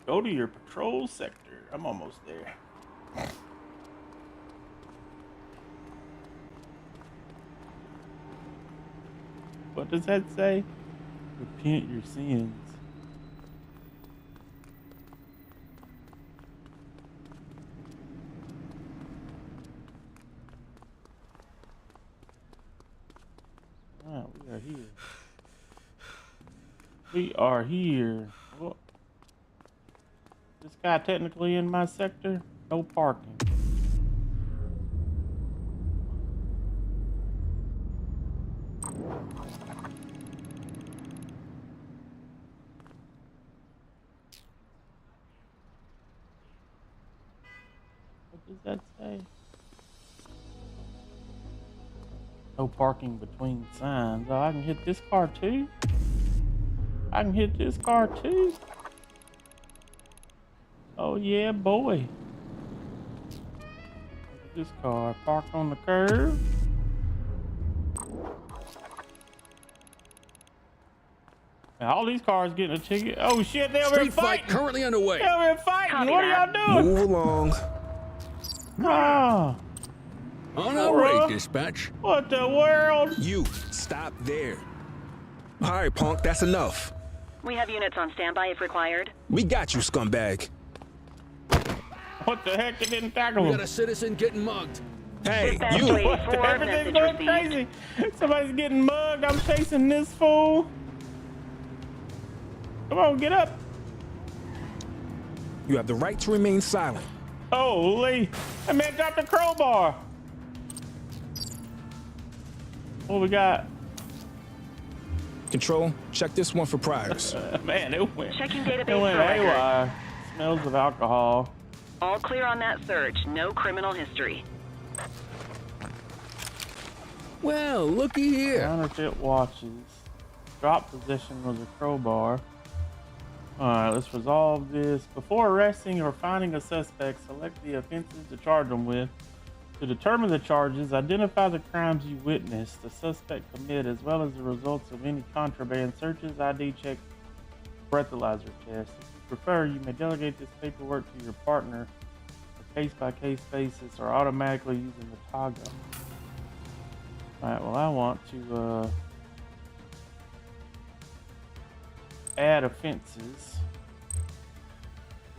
Go to your patrol sector. I'm almost there. What does that say? Repent your sins. Ah, we are here. We are here. Well, this guy technically in my sector? No parking. What does that say? No parking between signs. Oh, I can hit this car too? I can hit this car too? Oh yeah, boy. This car parked on the curb. Now, all these cars getting a ticket. Oh shit, they over here Street fight fighting. currently underway. They over here fighting. What are y'all doing? Move along. Ah. On our way, dispatch. What the world? You, stop there. All right, punk, that's enough. We have units on standby if required. We got you, scumbag. What the heck? They didn't tackle We him. got a citizen getting mugged. Hey, you. What the? Everything's going crazy. Somebody's getting mugged. I'm chasing this fool. Come on, get up. You have the right to remain silent. Holy. That man dropped the crowbar. What we got? Control, check this one for priors. Man, it went. Checking database It went for record. haywire. Smells of alcohol. All clear on that search. No criminal history. Well, looky here. Counterfeit watches. Drop position was a crowbar. Alright, let's resolve this. Before arresting or finding a suspect, select the offenses to charge them with. To determine the charges, identify the crimes you witnessed the suspect commit, as well as the results of any contraband searches, ID checks, breathalyzer tests. If you prefer, you may delegate this paperwork to your partner on a case-by-case basis or automatically using the toggle. Alright, well I want to add offenses.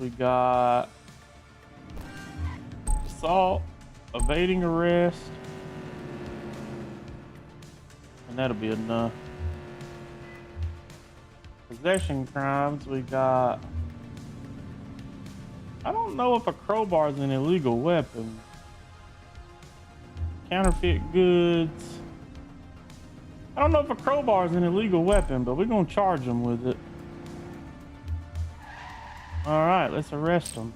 We got assault, evading arrest, and that'll be enough. Possession crimes, we got, I don't know if a crowbar is an illegal weapon. Counterfeit goods, I don't know if a crowbar is an illegal weapon, but we're gonna charge them with it. All right, let's arrest them.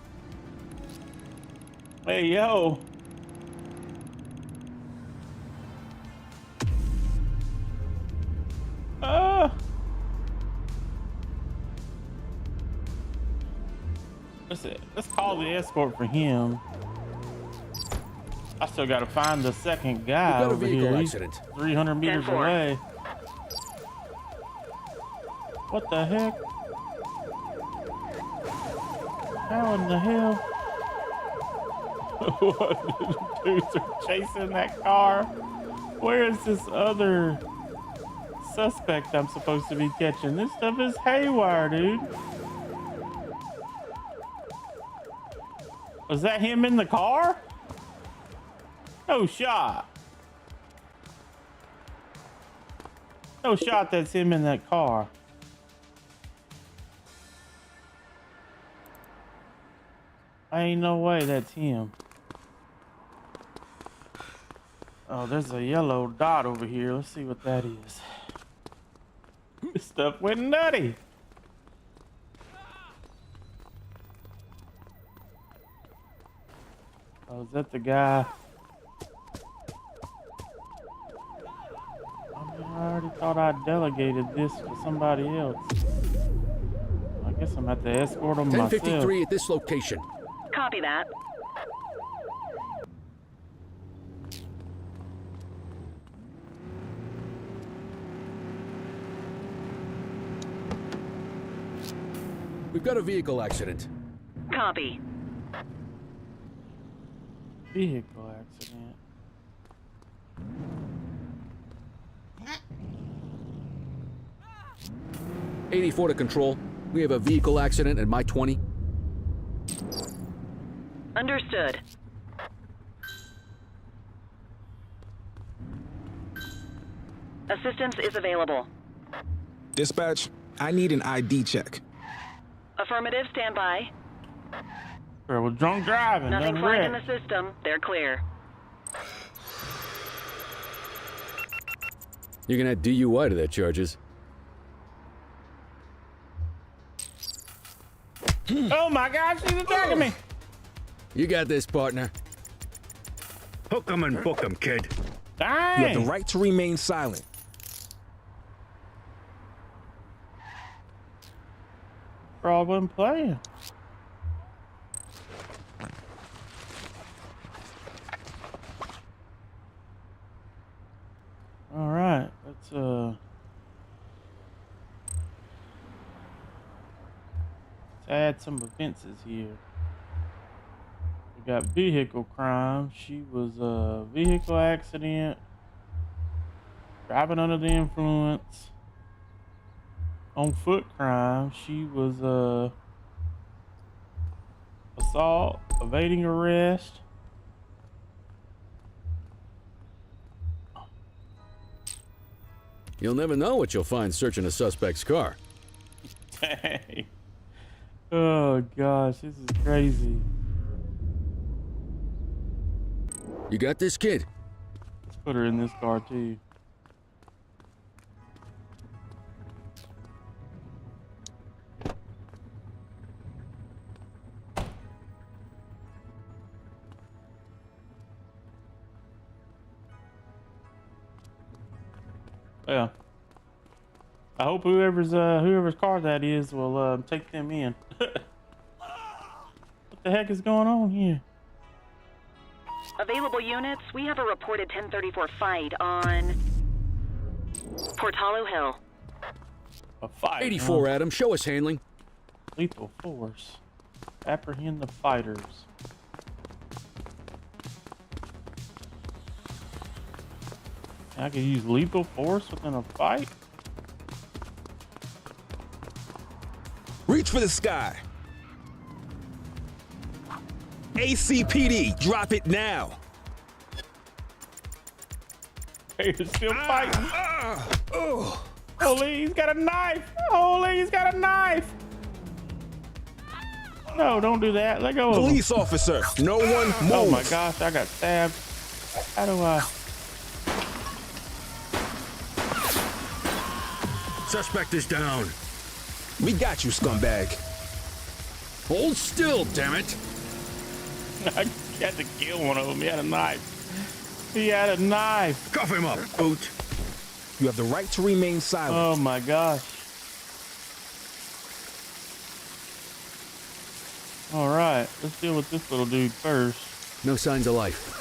Hey, yo. Let's call the escort for him. I still gotta find the second guy We've got a over vehicle here. accident. He's 300 meters 10-4. away. What the heck? How in the hell? What? Dudes are chasing that car. Where is this other suspect I'm supposed to be catching? This stuff is haywire, dude. Was that him in the car? No shot. No shot that's him in that car. Ain't no way that's him. Oh, there's a yellow dot over here. Let's see what that is. This stuff went nutty. Oh, is that the guy? I already thought I delegated this to somebody else. I guess I'm at the escort them myself. 1053 at this location. Copy that. We've got a vehicle accident. Copy. Vehicle accident. '84 to control. We have a vehicle accident at my 20. Understood. Assistance is available. Dispatch, I need an ID check. Affirmative, stand by. Girl was drunk driving. Nothing done flagged in wrecked. the system. They're clear. You're gonna add DUI to their charges. Oh my gosh, she's attacking me. You got this, partner. Hook 'em and book 'em, kid. Dang. You have the right to remain silent. Bro, I wasn't playing. All right, let's add some offenses here. We got vehicle crime. She was a vehicle accident, driving under the influence. On foot crime, she was assault, evading arrest. You'll never know what you'll find searching a suspect's car. Dang. Oh gosh, this is crazy. You got this, kid? Let's put her in this car too. Yeah. I hope whoever's car that is will take them in. What the heck is going on here? Available units, we have a reported 1034 fight on Portalo Hill. A fight. 84, huh? Adam. Show us handling. Lethal force. Apprehend the fighters. I could use lethal force within a fight? Reach for the sky. ACPD, drop it now. They're still fighting. Holy, he's got a knife. Holy, he's got a knife. No, don't do that. Let go of him. Police officer, no one move. Oh my gosh, I got stabbed. How do I? Suspect is down. We got you, scumbag. Hold still, damn it. I had to kill one of them. He had a knife. He had a knife. Cuff him up, boot. You have the right to remain silent. Oh my gosh. All right, let's deal with this little dude first. No signs of life.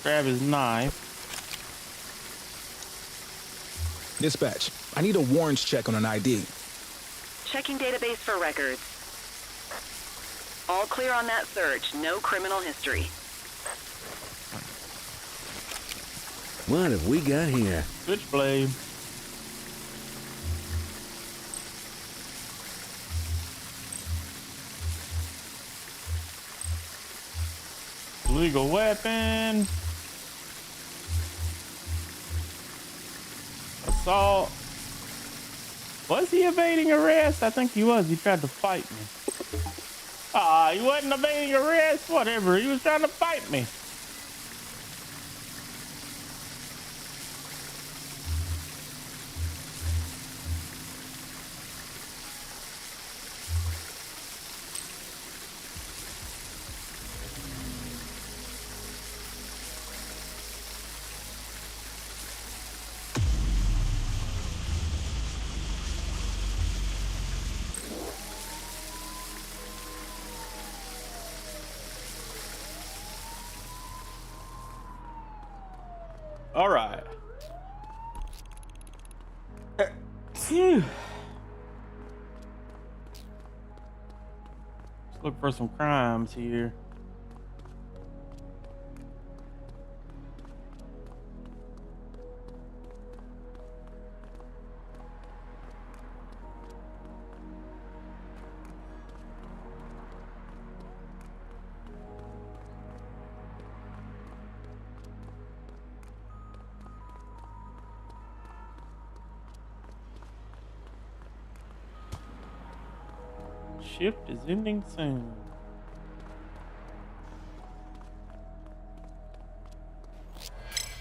Grab his knife. Dispatch, I need a warrants check on an ID. Checking database for records. All clear on that search. No criminal history. What have we got here? Switchblade. illegal weapon. Assault. Was he evading arrest? I think he was. He tried to fight me. Ah, he wasn't evading arrest. Whatever. He was trying to fight me. All right. Phew. Let's look for some crimes here. Shift is ending soon.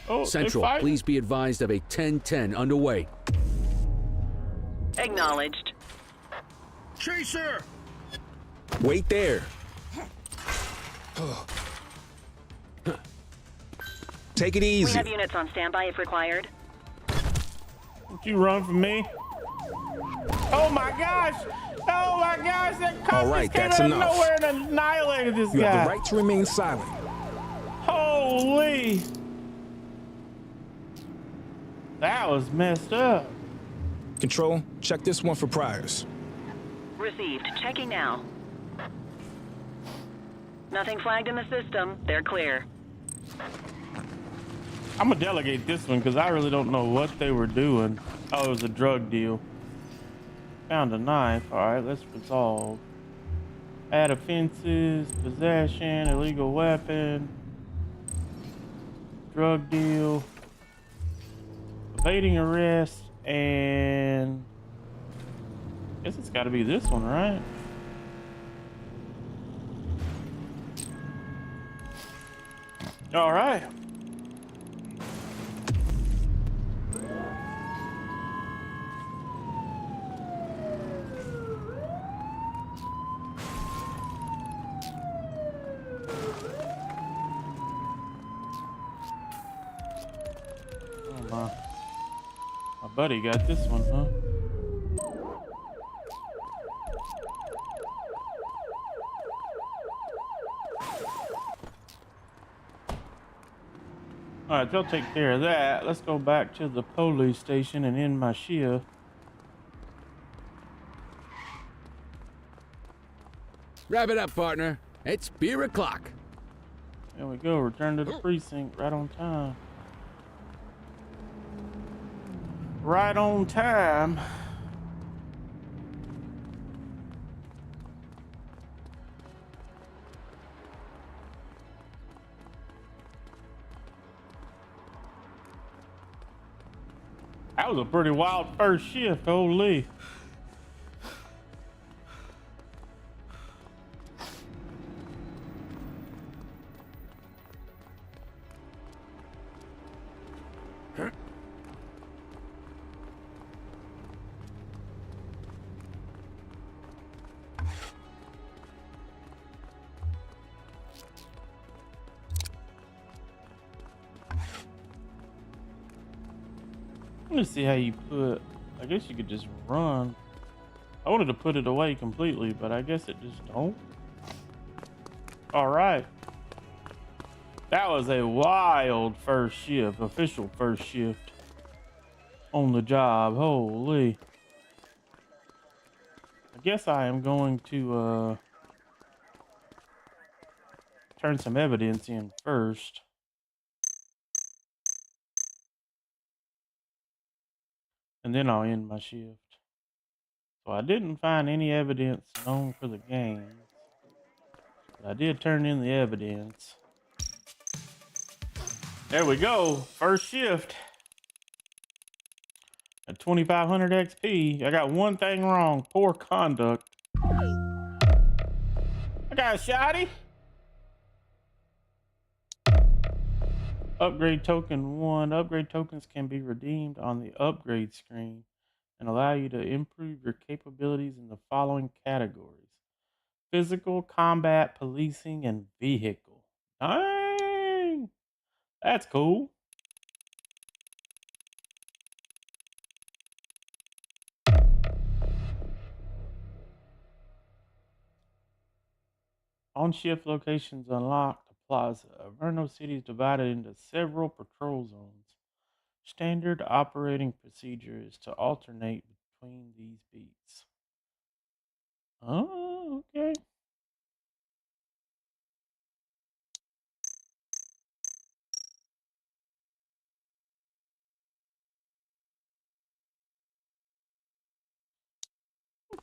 Oh, Central, please be advised of a 10-10 underway. Acknowledged. Chaser! Wait there. Take it We easy. have units on standby if required. Don't you run from me? Oh my gosh! Oh my gosh! That cop All right, just came that's out of enough. nowhere and annihilated this You guy. have the right to remain silent. Holy! That was messed up. Control, check this one for priors. Received. Checking now. Nothing flagged in the system. They're clear. I'm gonna delegate this one because I really don't know what they were doing. Oh, it was a drug deal. Found a knife. All right, let's resolve. Add offenses, possession, illegal weapon, drug deal, evading arrest, and I guess it's got to be this one, right? All right. Oh my buddy got this one, huh? All right, they'll take care of that. Let's go back to the police station and end my shift. Wrap it up, partner. It's beer o'clock. There we go. Return to the precinct right on time. Right on time. That was a pretty wild first shift, holy. Let me see how you put. I guess you could just run. I wanted to put it away completely, but I guess it just don't. All right. That was a wild first shift, official first shift on the job. Holy. I guess I am going to turn some evidence in first. And then I'll end my shift. So I didn't find any evidence known for the gangs. But I did turn in the evidence. There we go. First shift. At 2500 XP. I got one thing wrong. Poor conduct. I got a shotty. Upgrade token 1. Upgrade tokens can be redeemed on the upgrade screen and allow you to improve your capabilities in the following categories: physical, combat, policing, and vehicle. Dang! That's cool. On-shift locations unlocked. Plaza. Averno City is divided into several patrol zones. Standard operating procedure is to alternate between these beats. Oh, okay.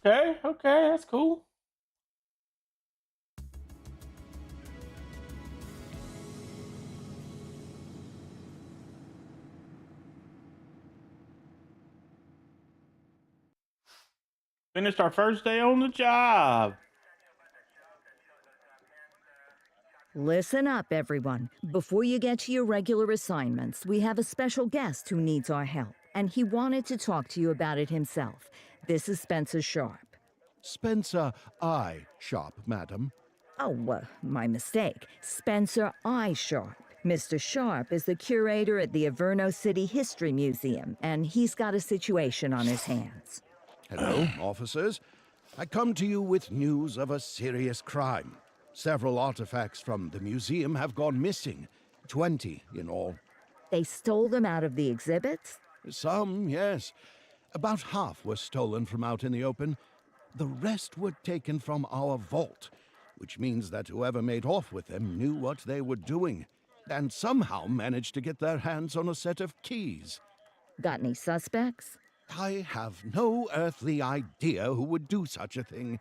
Okay, that's cool. Finished our first day on the job. Listen up, everyone. Before you get to your regular assignments, we have a special guest who needs our help, and he wanted to talk to you about it himself. This is Spencer Sharp. Spencer I. Sharp, madam. Oh, my mistake. Spencer I. Sharp. Mr. Sharp is the curator at the Averno City History Museum, and he's got a situation on his hands. Hello, officers. I come to you with news of a serious crime. Several artifacts from the museum have gone missing. 20 in all. They stole them out of the exhibits? Some, yes. About half were stolen from out in the open. The rest were taken from our vault, which means that whoever made off with them knew what they were doing, and somehow managed to get their hands on a set of keys. Got any suspects? I have no earthly idea who would do such a thing.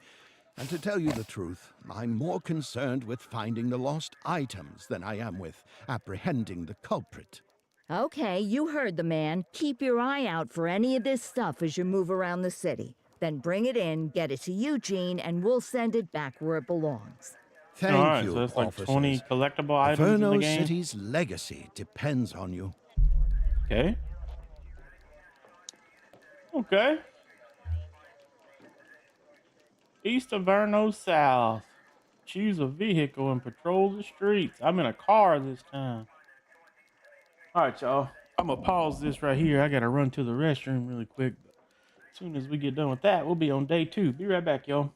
And to tell you the truth, I'm more concerned with finding the lost items than I am with apprehending the culprit. Okay, you heard the man. Keep your eye out for any of this stuff as you move around the city. Then bring it in, get it to Eugene, and we'll send it back where it belongs. Thank you, So it's like officers. 20 collectible items in the Averno game. City's legacy depends on you. Okay. Okay. East of Averno South. Choose a vehicle and patrol the streets. I'm in a car this time. All right, y'all. I'm going to pause this right here. I got to run to the restroom really quick. But as soon as we get done with that, we'll be on day 2. Be right back, y'all.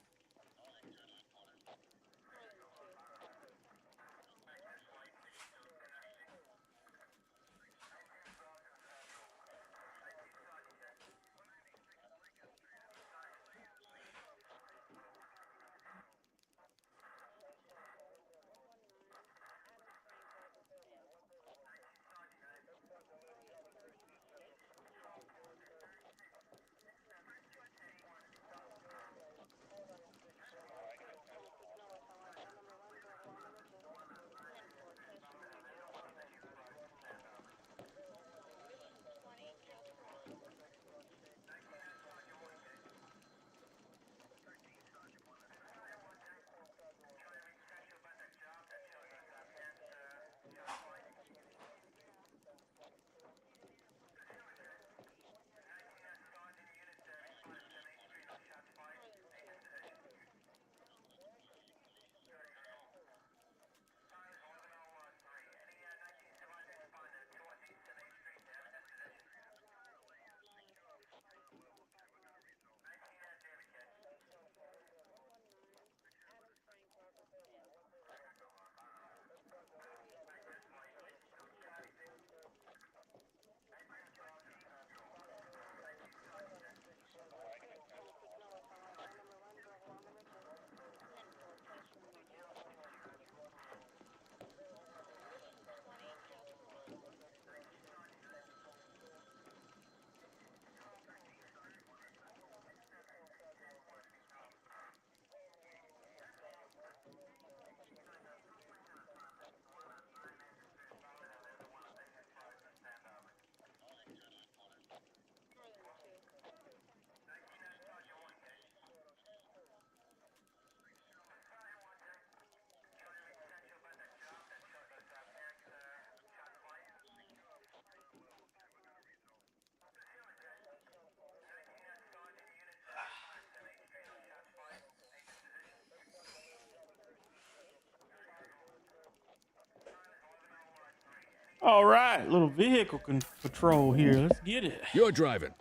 All right, little vehicle patrol here. Let's get it. You're driving.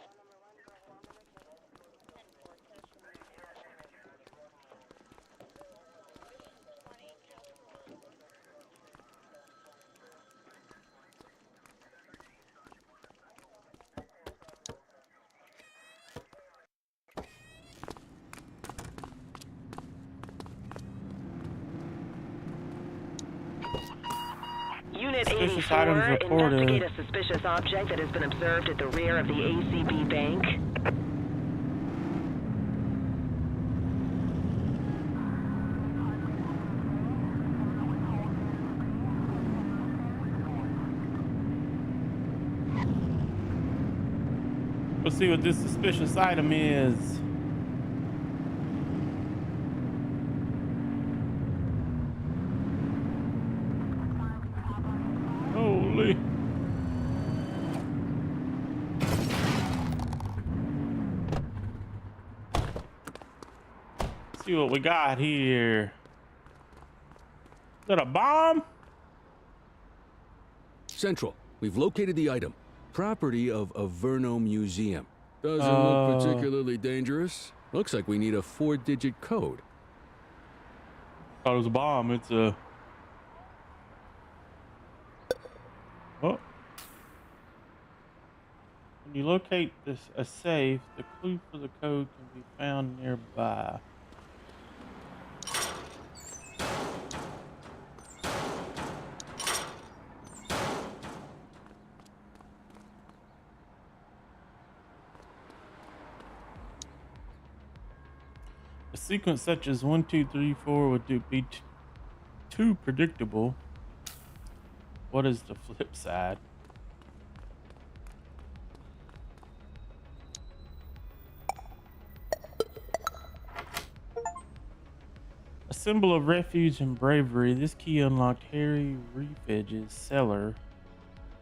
Unit Suspicious 84, items reported. investigate a suspicious object that has been observed at the rear of the ACB bank. Let's see what this suspicious item is. Holy. Let's see what we got here. Is that a bomb? Central, we've located the item. Property of Averno Museum. Doesn't look particularly dangerous. Looks like we need a 4-digit code. Thought it was a bomb. It's a... Oh. When you locate a safe, the clue for the code can be found nearby. A sequence such as 1, 2, 3, 4 would be too predictable. What is the flip side? A symbol of refuge and bravery, this key unlocked Harry Reefedge's cellar,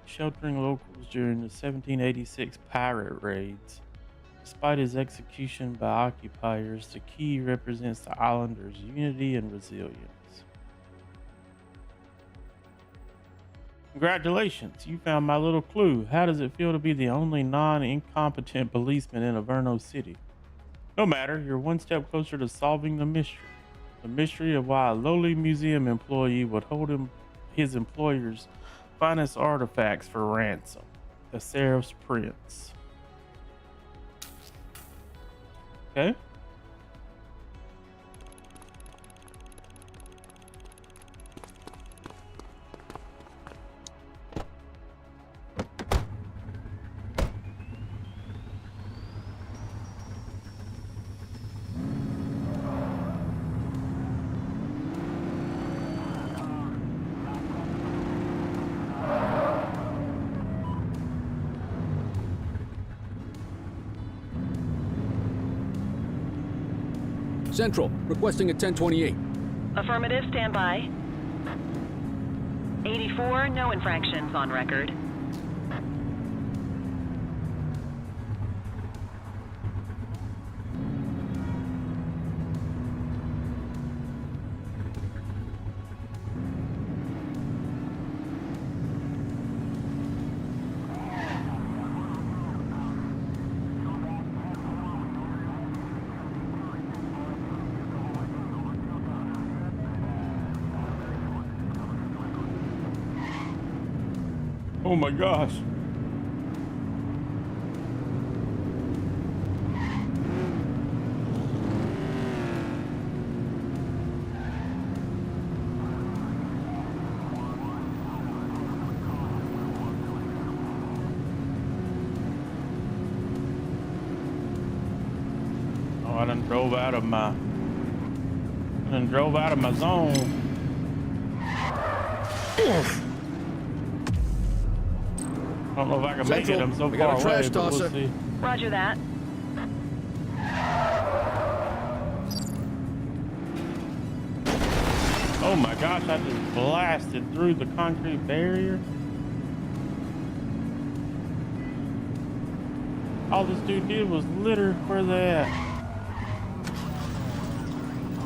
sheltering locals during the 1786 pirate raids. Despite his execution by occupiers, the key represents the islanders' unity and resilience. Congratulations, you found my little clue. How does it feel to be the only non-incompetent policeman in Averno City? No matter, you're one step closer to solving the mystery. The mystery of why a lowly museum employee would hold his employer's finest artifacts for ransom. The Seraph's Prince. Okay. Central, requesting a 1028. Affirmative, stand by. 84, no infractions on record. Oh my gosh. Oh, I done drove out of my zone. I don't know if I can make it. I'm so far away, but we'll see. Roger that. Oh my gosh, I just blasted through the concrete barrier. All this dude did was litter. Where they at?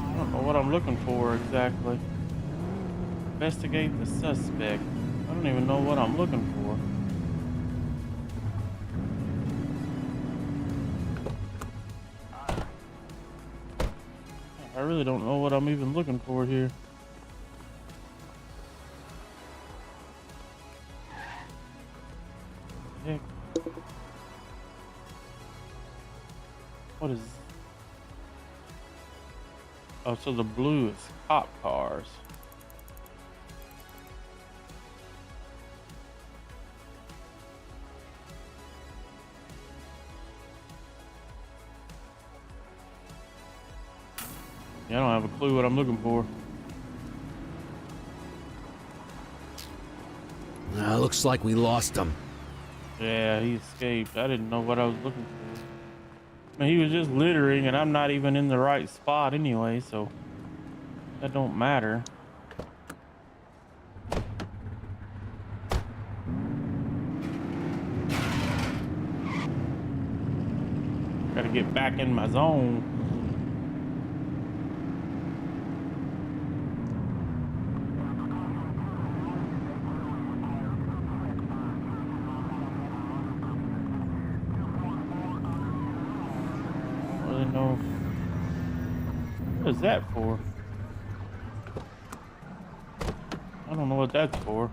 I don't know what I'm looking for exactly. Investigate the suspect. don't even know what I'm looking for. I really don't know what I'm even looking for here. Heck. What is... Oh, so the blue is cop cars. Yeah, I don't have a clue what I'm looking for. Looks like we lost him. Yeah, he escaped. I didn't know what I was looking for. I mean, he was just littering, and I'm not even in the right spot anyway, so that don't matter. Gotta get back in my zone. Know what is that for? I don't know what that's for.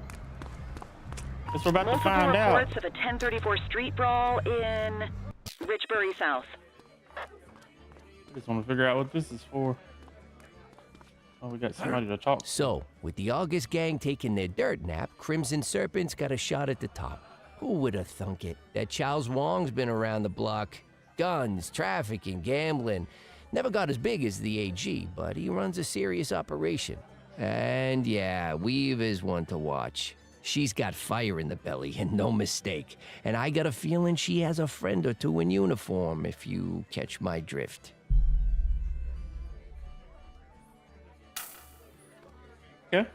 Guess we're about to find out. Reports of a 1034 street brawl in Richbury South. I just want to figure out what this is for. Oh, we got somebody to talk to. So, with the August gang taking their dirt nap, Crimson Serpent's got a shot at the top. Who would have thunk it? That Charles Wong's been around the block. Guns, trafficking, gambling. Never got as big as the AG, but he runs a serious operation. And yeah, Weave is one to watch. She's got fire in the belly, and no mistake. And I got a feeling she has a friend or two in uniform, if you catch my drift. Okay.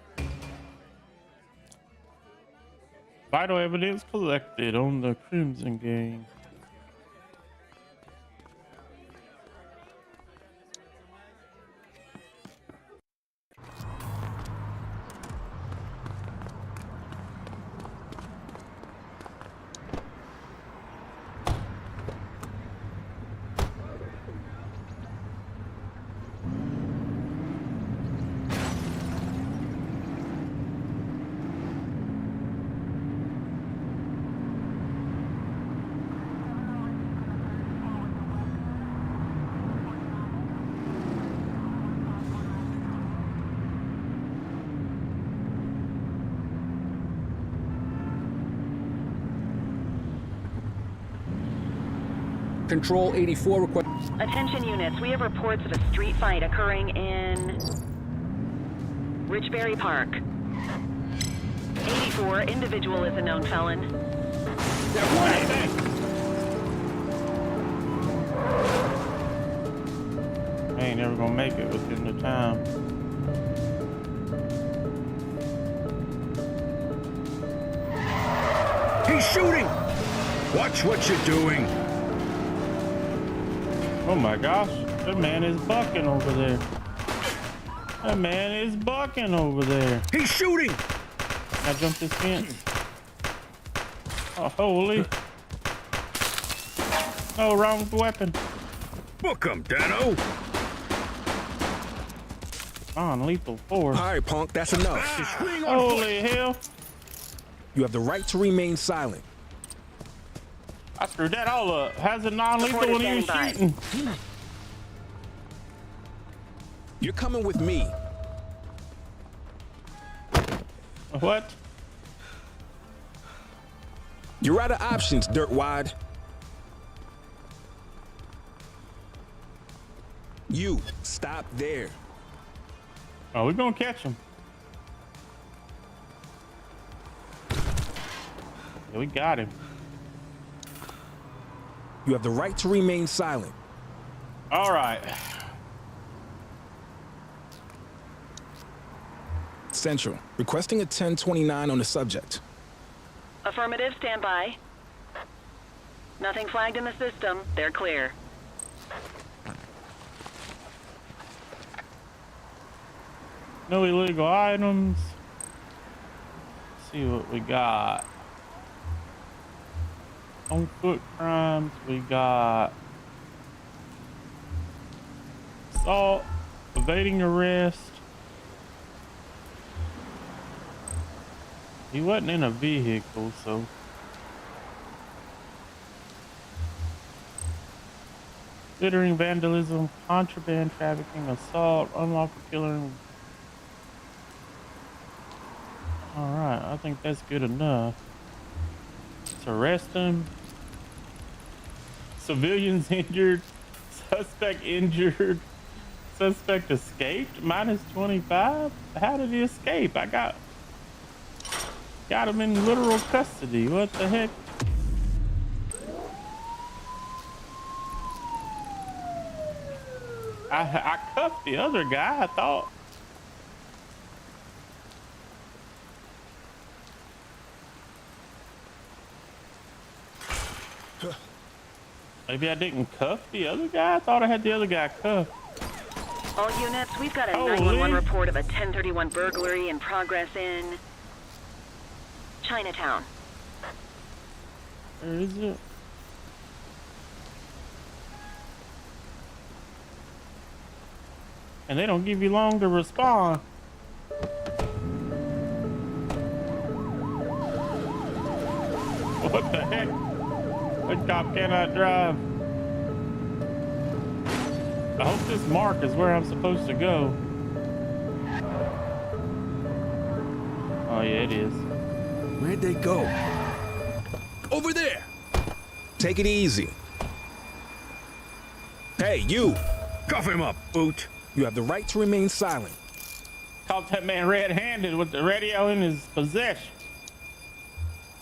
Vital evidence collected on the Crimson Gang. Control 84 request. Attention units, we have reports of a street fight occurring in Richbury Park. 84, individual is a known felon. I ain't never gonna make it within the time. He's shooting! Watch what you're doing. Oh my gosh, that man is bucking over there. That man is bucking over there. He's shooting! Can I jump this fence? Oh, holy. Oh, wrong weapon. Book him, Dano. Non-lethal force. All right, punk, that's enough. Holy hell. You have the right to remain silent. I screwed that all up. How's it non-lethal when he was shooting? You're coming with me. What? You're out of options, dirtwad. You, stop there. Oh, we're gonna catch him. Yeah, we got him. You have the right to remain silent. All right. Central, requesting a 1029 on the subject. Affirmative, stand by. Nothing flagged in the system. They're clear. No illegal items. see what we got. On foot crimes, we got assault, evading arrest. He wasn't in a vehicle, so. Littering, vandalism, contraband trafficking, assault, unlawful killing. Alright, I think that's good enough. Let's arrest him. Civilians injured. Suspect injured. Suspect escaped. Minus 25. How did he escape? I got him in literal custody. What the heck? I cuffed the other guy, I thought. Maybe I didn't cuff the other guy? I thought I had the other guy cuffed. All units, we've got a 911 report of a 1031 burglary in progress in Chinatown. Where is it? And they don't give you long to respond. What the heck? That cop cannot drive. I hope this mark is where I'm supposed to go. Oh yeah, it is. Where'd they go? Over there! Take it easy. Hey, you! Cuff him up, Boot. You have the right to remain silent. Caught that man red-handed with the radio in his possession.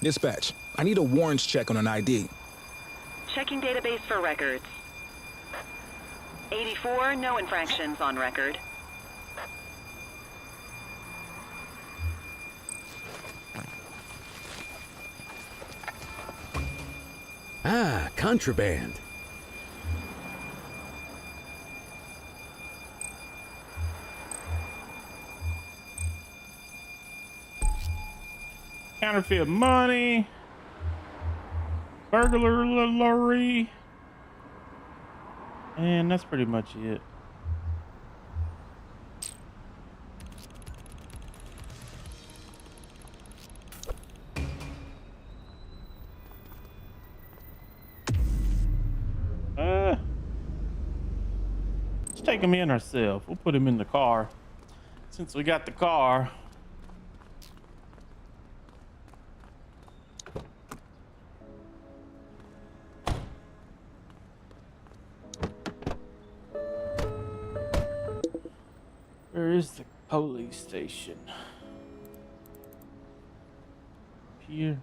Dispatch, I need a warrants check on an ID. Checking database for records. 84, no infractions on record. Ah, contraband. Counterfeit money. Burglary. And that's pretty much it. Let's take him in ourselves. We'll put him in the car. Since we got the car. Where is the police station? Here.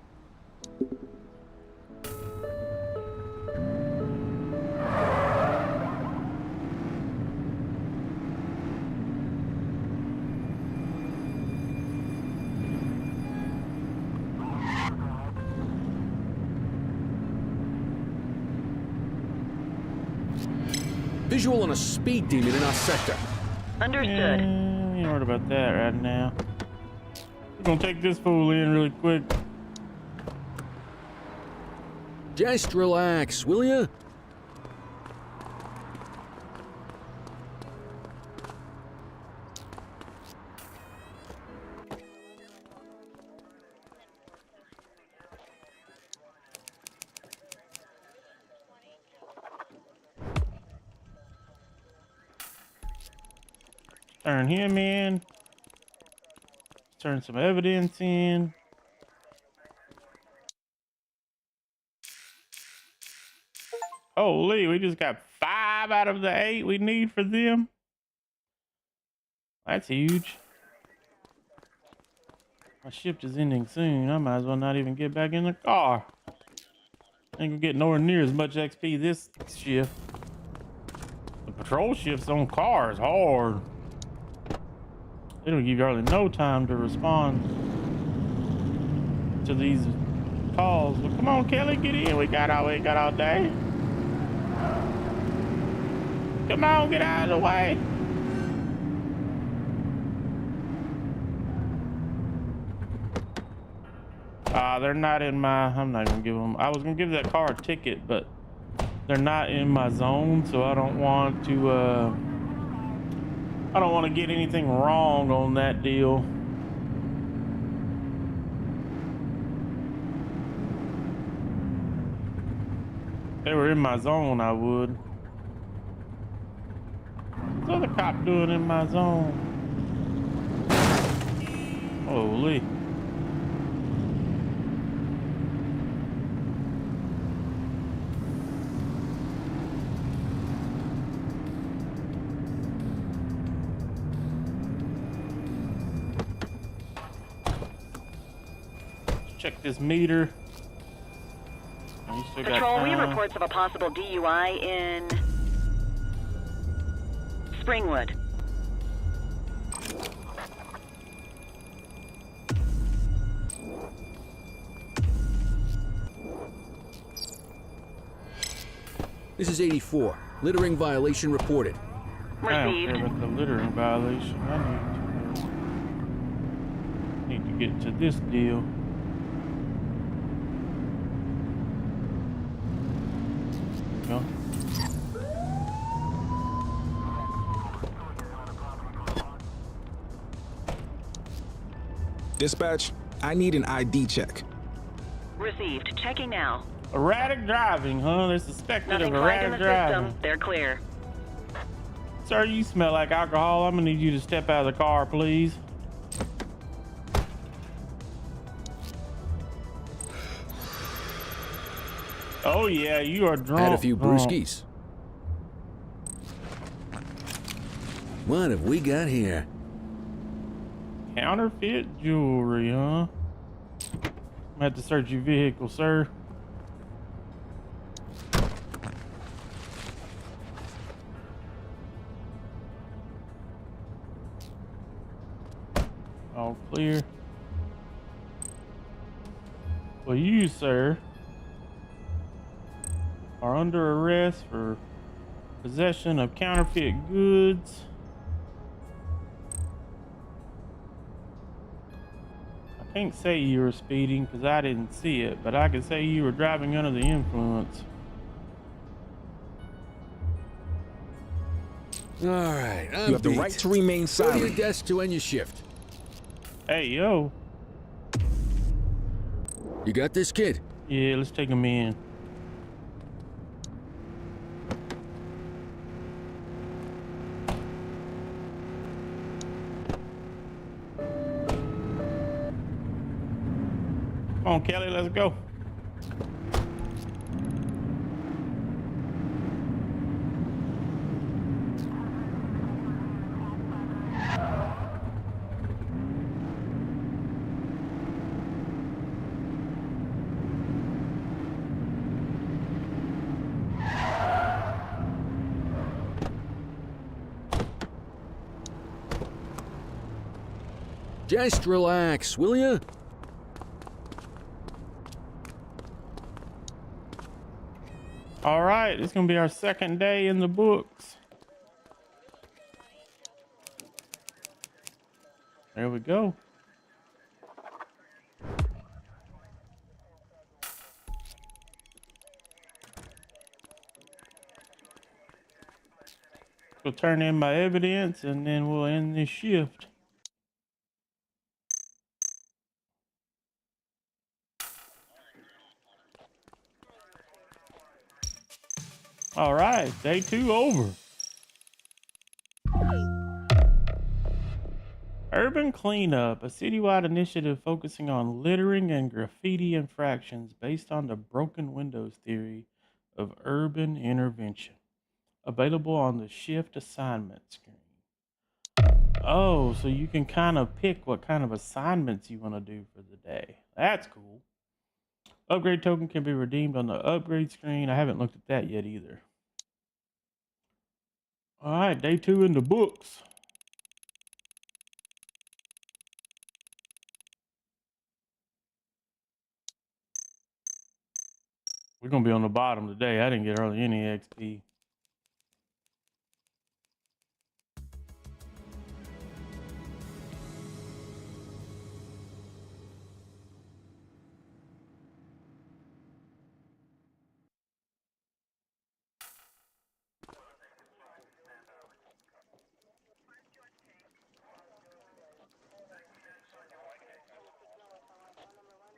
Visual on a speed demon in our sector. Understood. You ain't worried about that right now. We're gonna take this fool in really quick. Just relax, will ya? Turn him in. Turn some evidence in. Holy, we just got 5 out of the 8 we need for them. That's huge. My shift is ending soon. I might as well not even get back in the car. Ain't gonna get nowhere near as much XP this shift. The patrol shifts on cars hard. They don't give you hardly no time to respond to these calls. Well, come on, Kelly, get in. We got all day. Come on, get out of the way. They're not in my, I'm not gonna give them, I was gonna give that car a ticket, but they're not in my zone, so I don't want to get anything wrong on that deal. If they were in my zone, I would. What's the other cop doing in my zone? Holy. Check this meter. Oh, you still got Patrol, we have time. reports of a possible DUI in Springwood. This is 84. Littering violation reported. I don't care about the littering violation. I need to get to this deal. There we go. Dispatch, I need an ID check. Received. Checking now. Erratic driving, huh? They're suspected Nothing of flagged in erratic the driving. system. They're clear. Sir, you smell like alcohol. I'm gonna need you to step out of the car, please. Oh yeah, you are drunk. Had a few brewskis. What have we got here? Counterfeit jewelry, huh? I'm gonna have to search your vehicle, sir. All clear. Well, you, sir, are under arrest for possession of counterfeit goods. I can't say you were speeding because I didn't see it, but I can say you were driving under the influence. All right, I'm You have the beat. right to remain Go to silent. your desk to end your shift. Hey, yo. You got this, kid? Yeah, let's take him in. Come on, Kelly, let's go. Just relax, will ya? All right, it's gonna be our second day in the books. There we go. We'll turn in my evidence and then we'll end this shift. All right, day 2 over. Urban Cleanup, a citywide initiative focusing on littering and graffiti infractions based on the broken windows theory of urban intervention. Available on the shift assignment screen. Oh, so you can kind of pick what kind of assignments you want to do for the day. That's cool. Upgrade token can be redeemed on the upgrade screen. I haven't looked at that yet either. All right, day 2 in the books. We're going to be on the bottom today. I didn't get hardly any XP.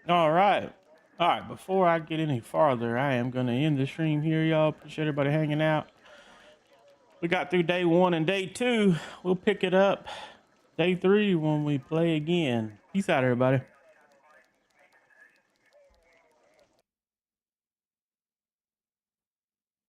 All right. All right. Before I get any farther, I am going to end the stream here, y'all. Appreciate everybody hanging out. We got through day 1 and day 2. We'll pick it up day 3 when we play again. Peace out, everybody.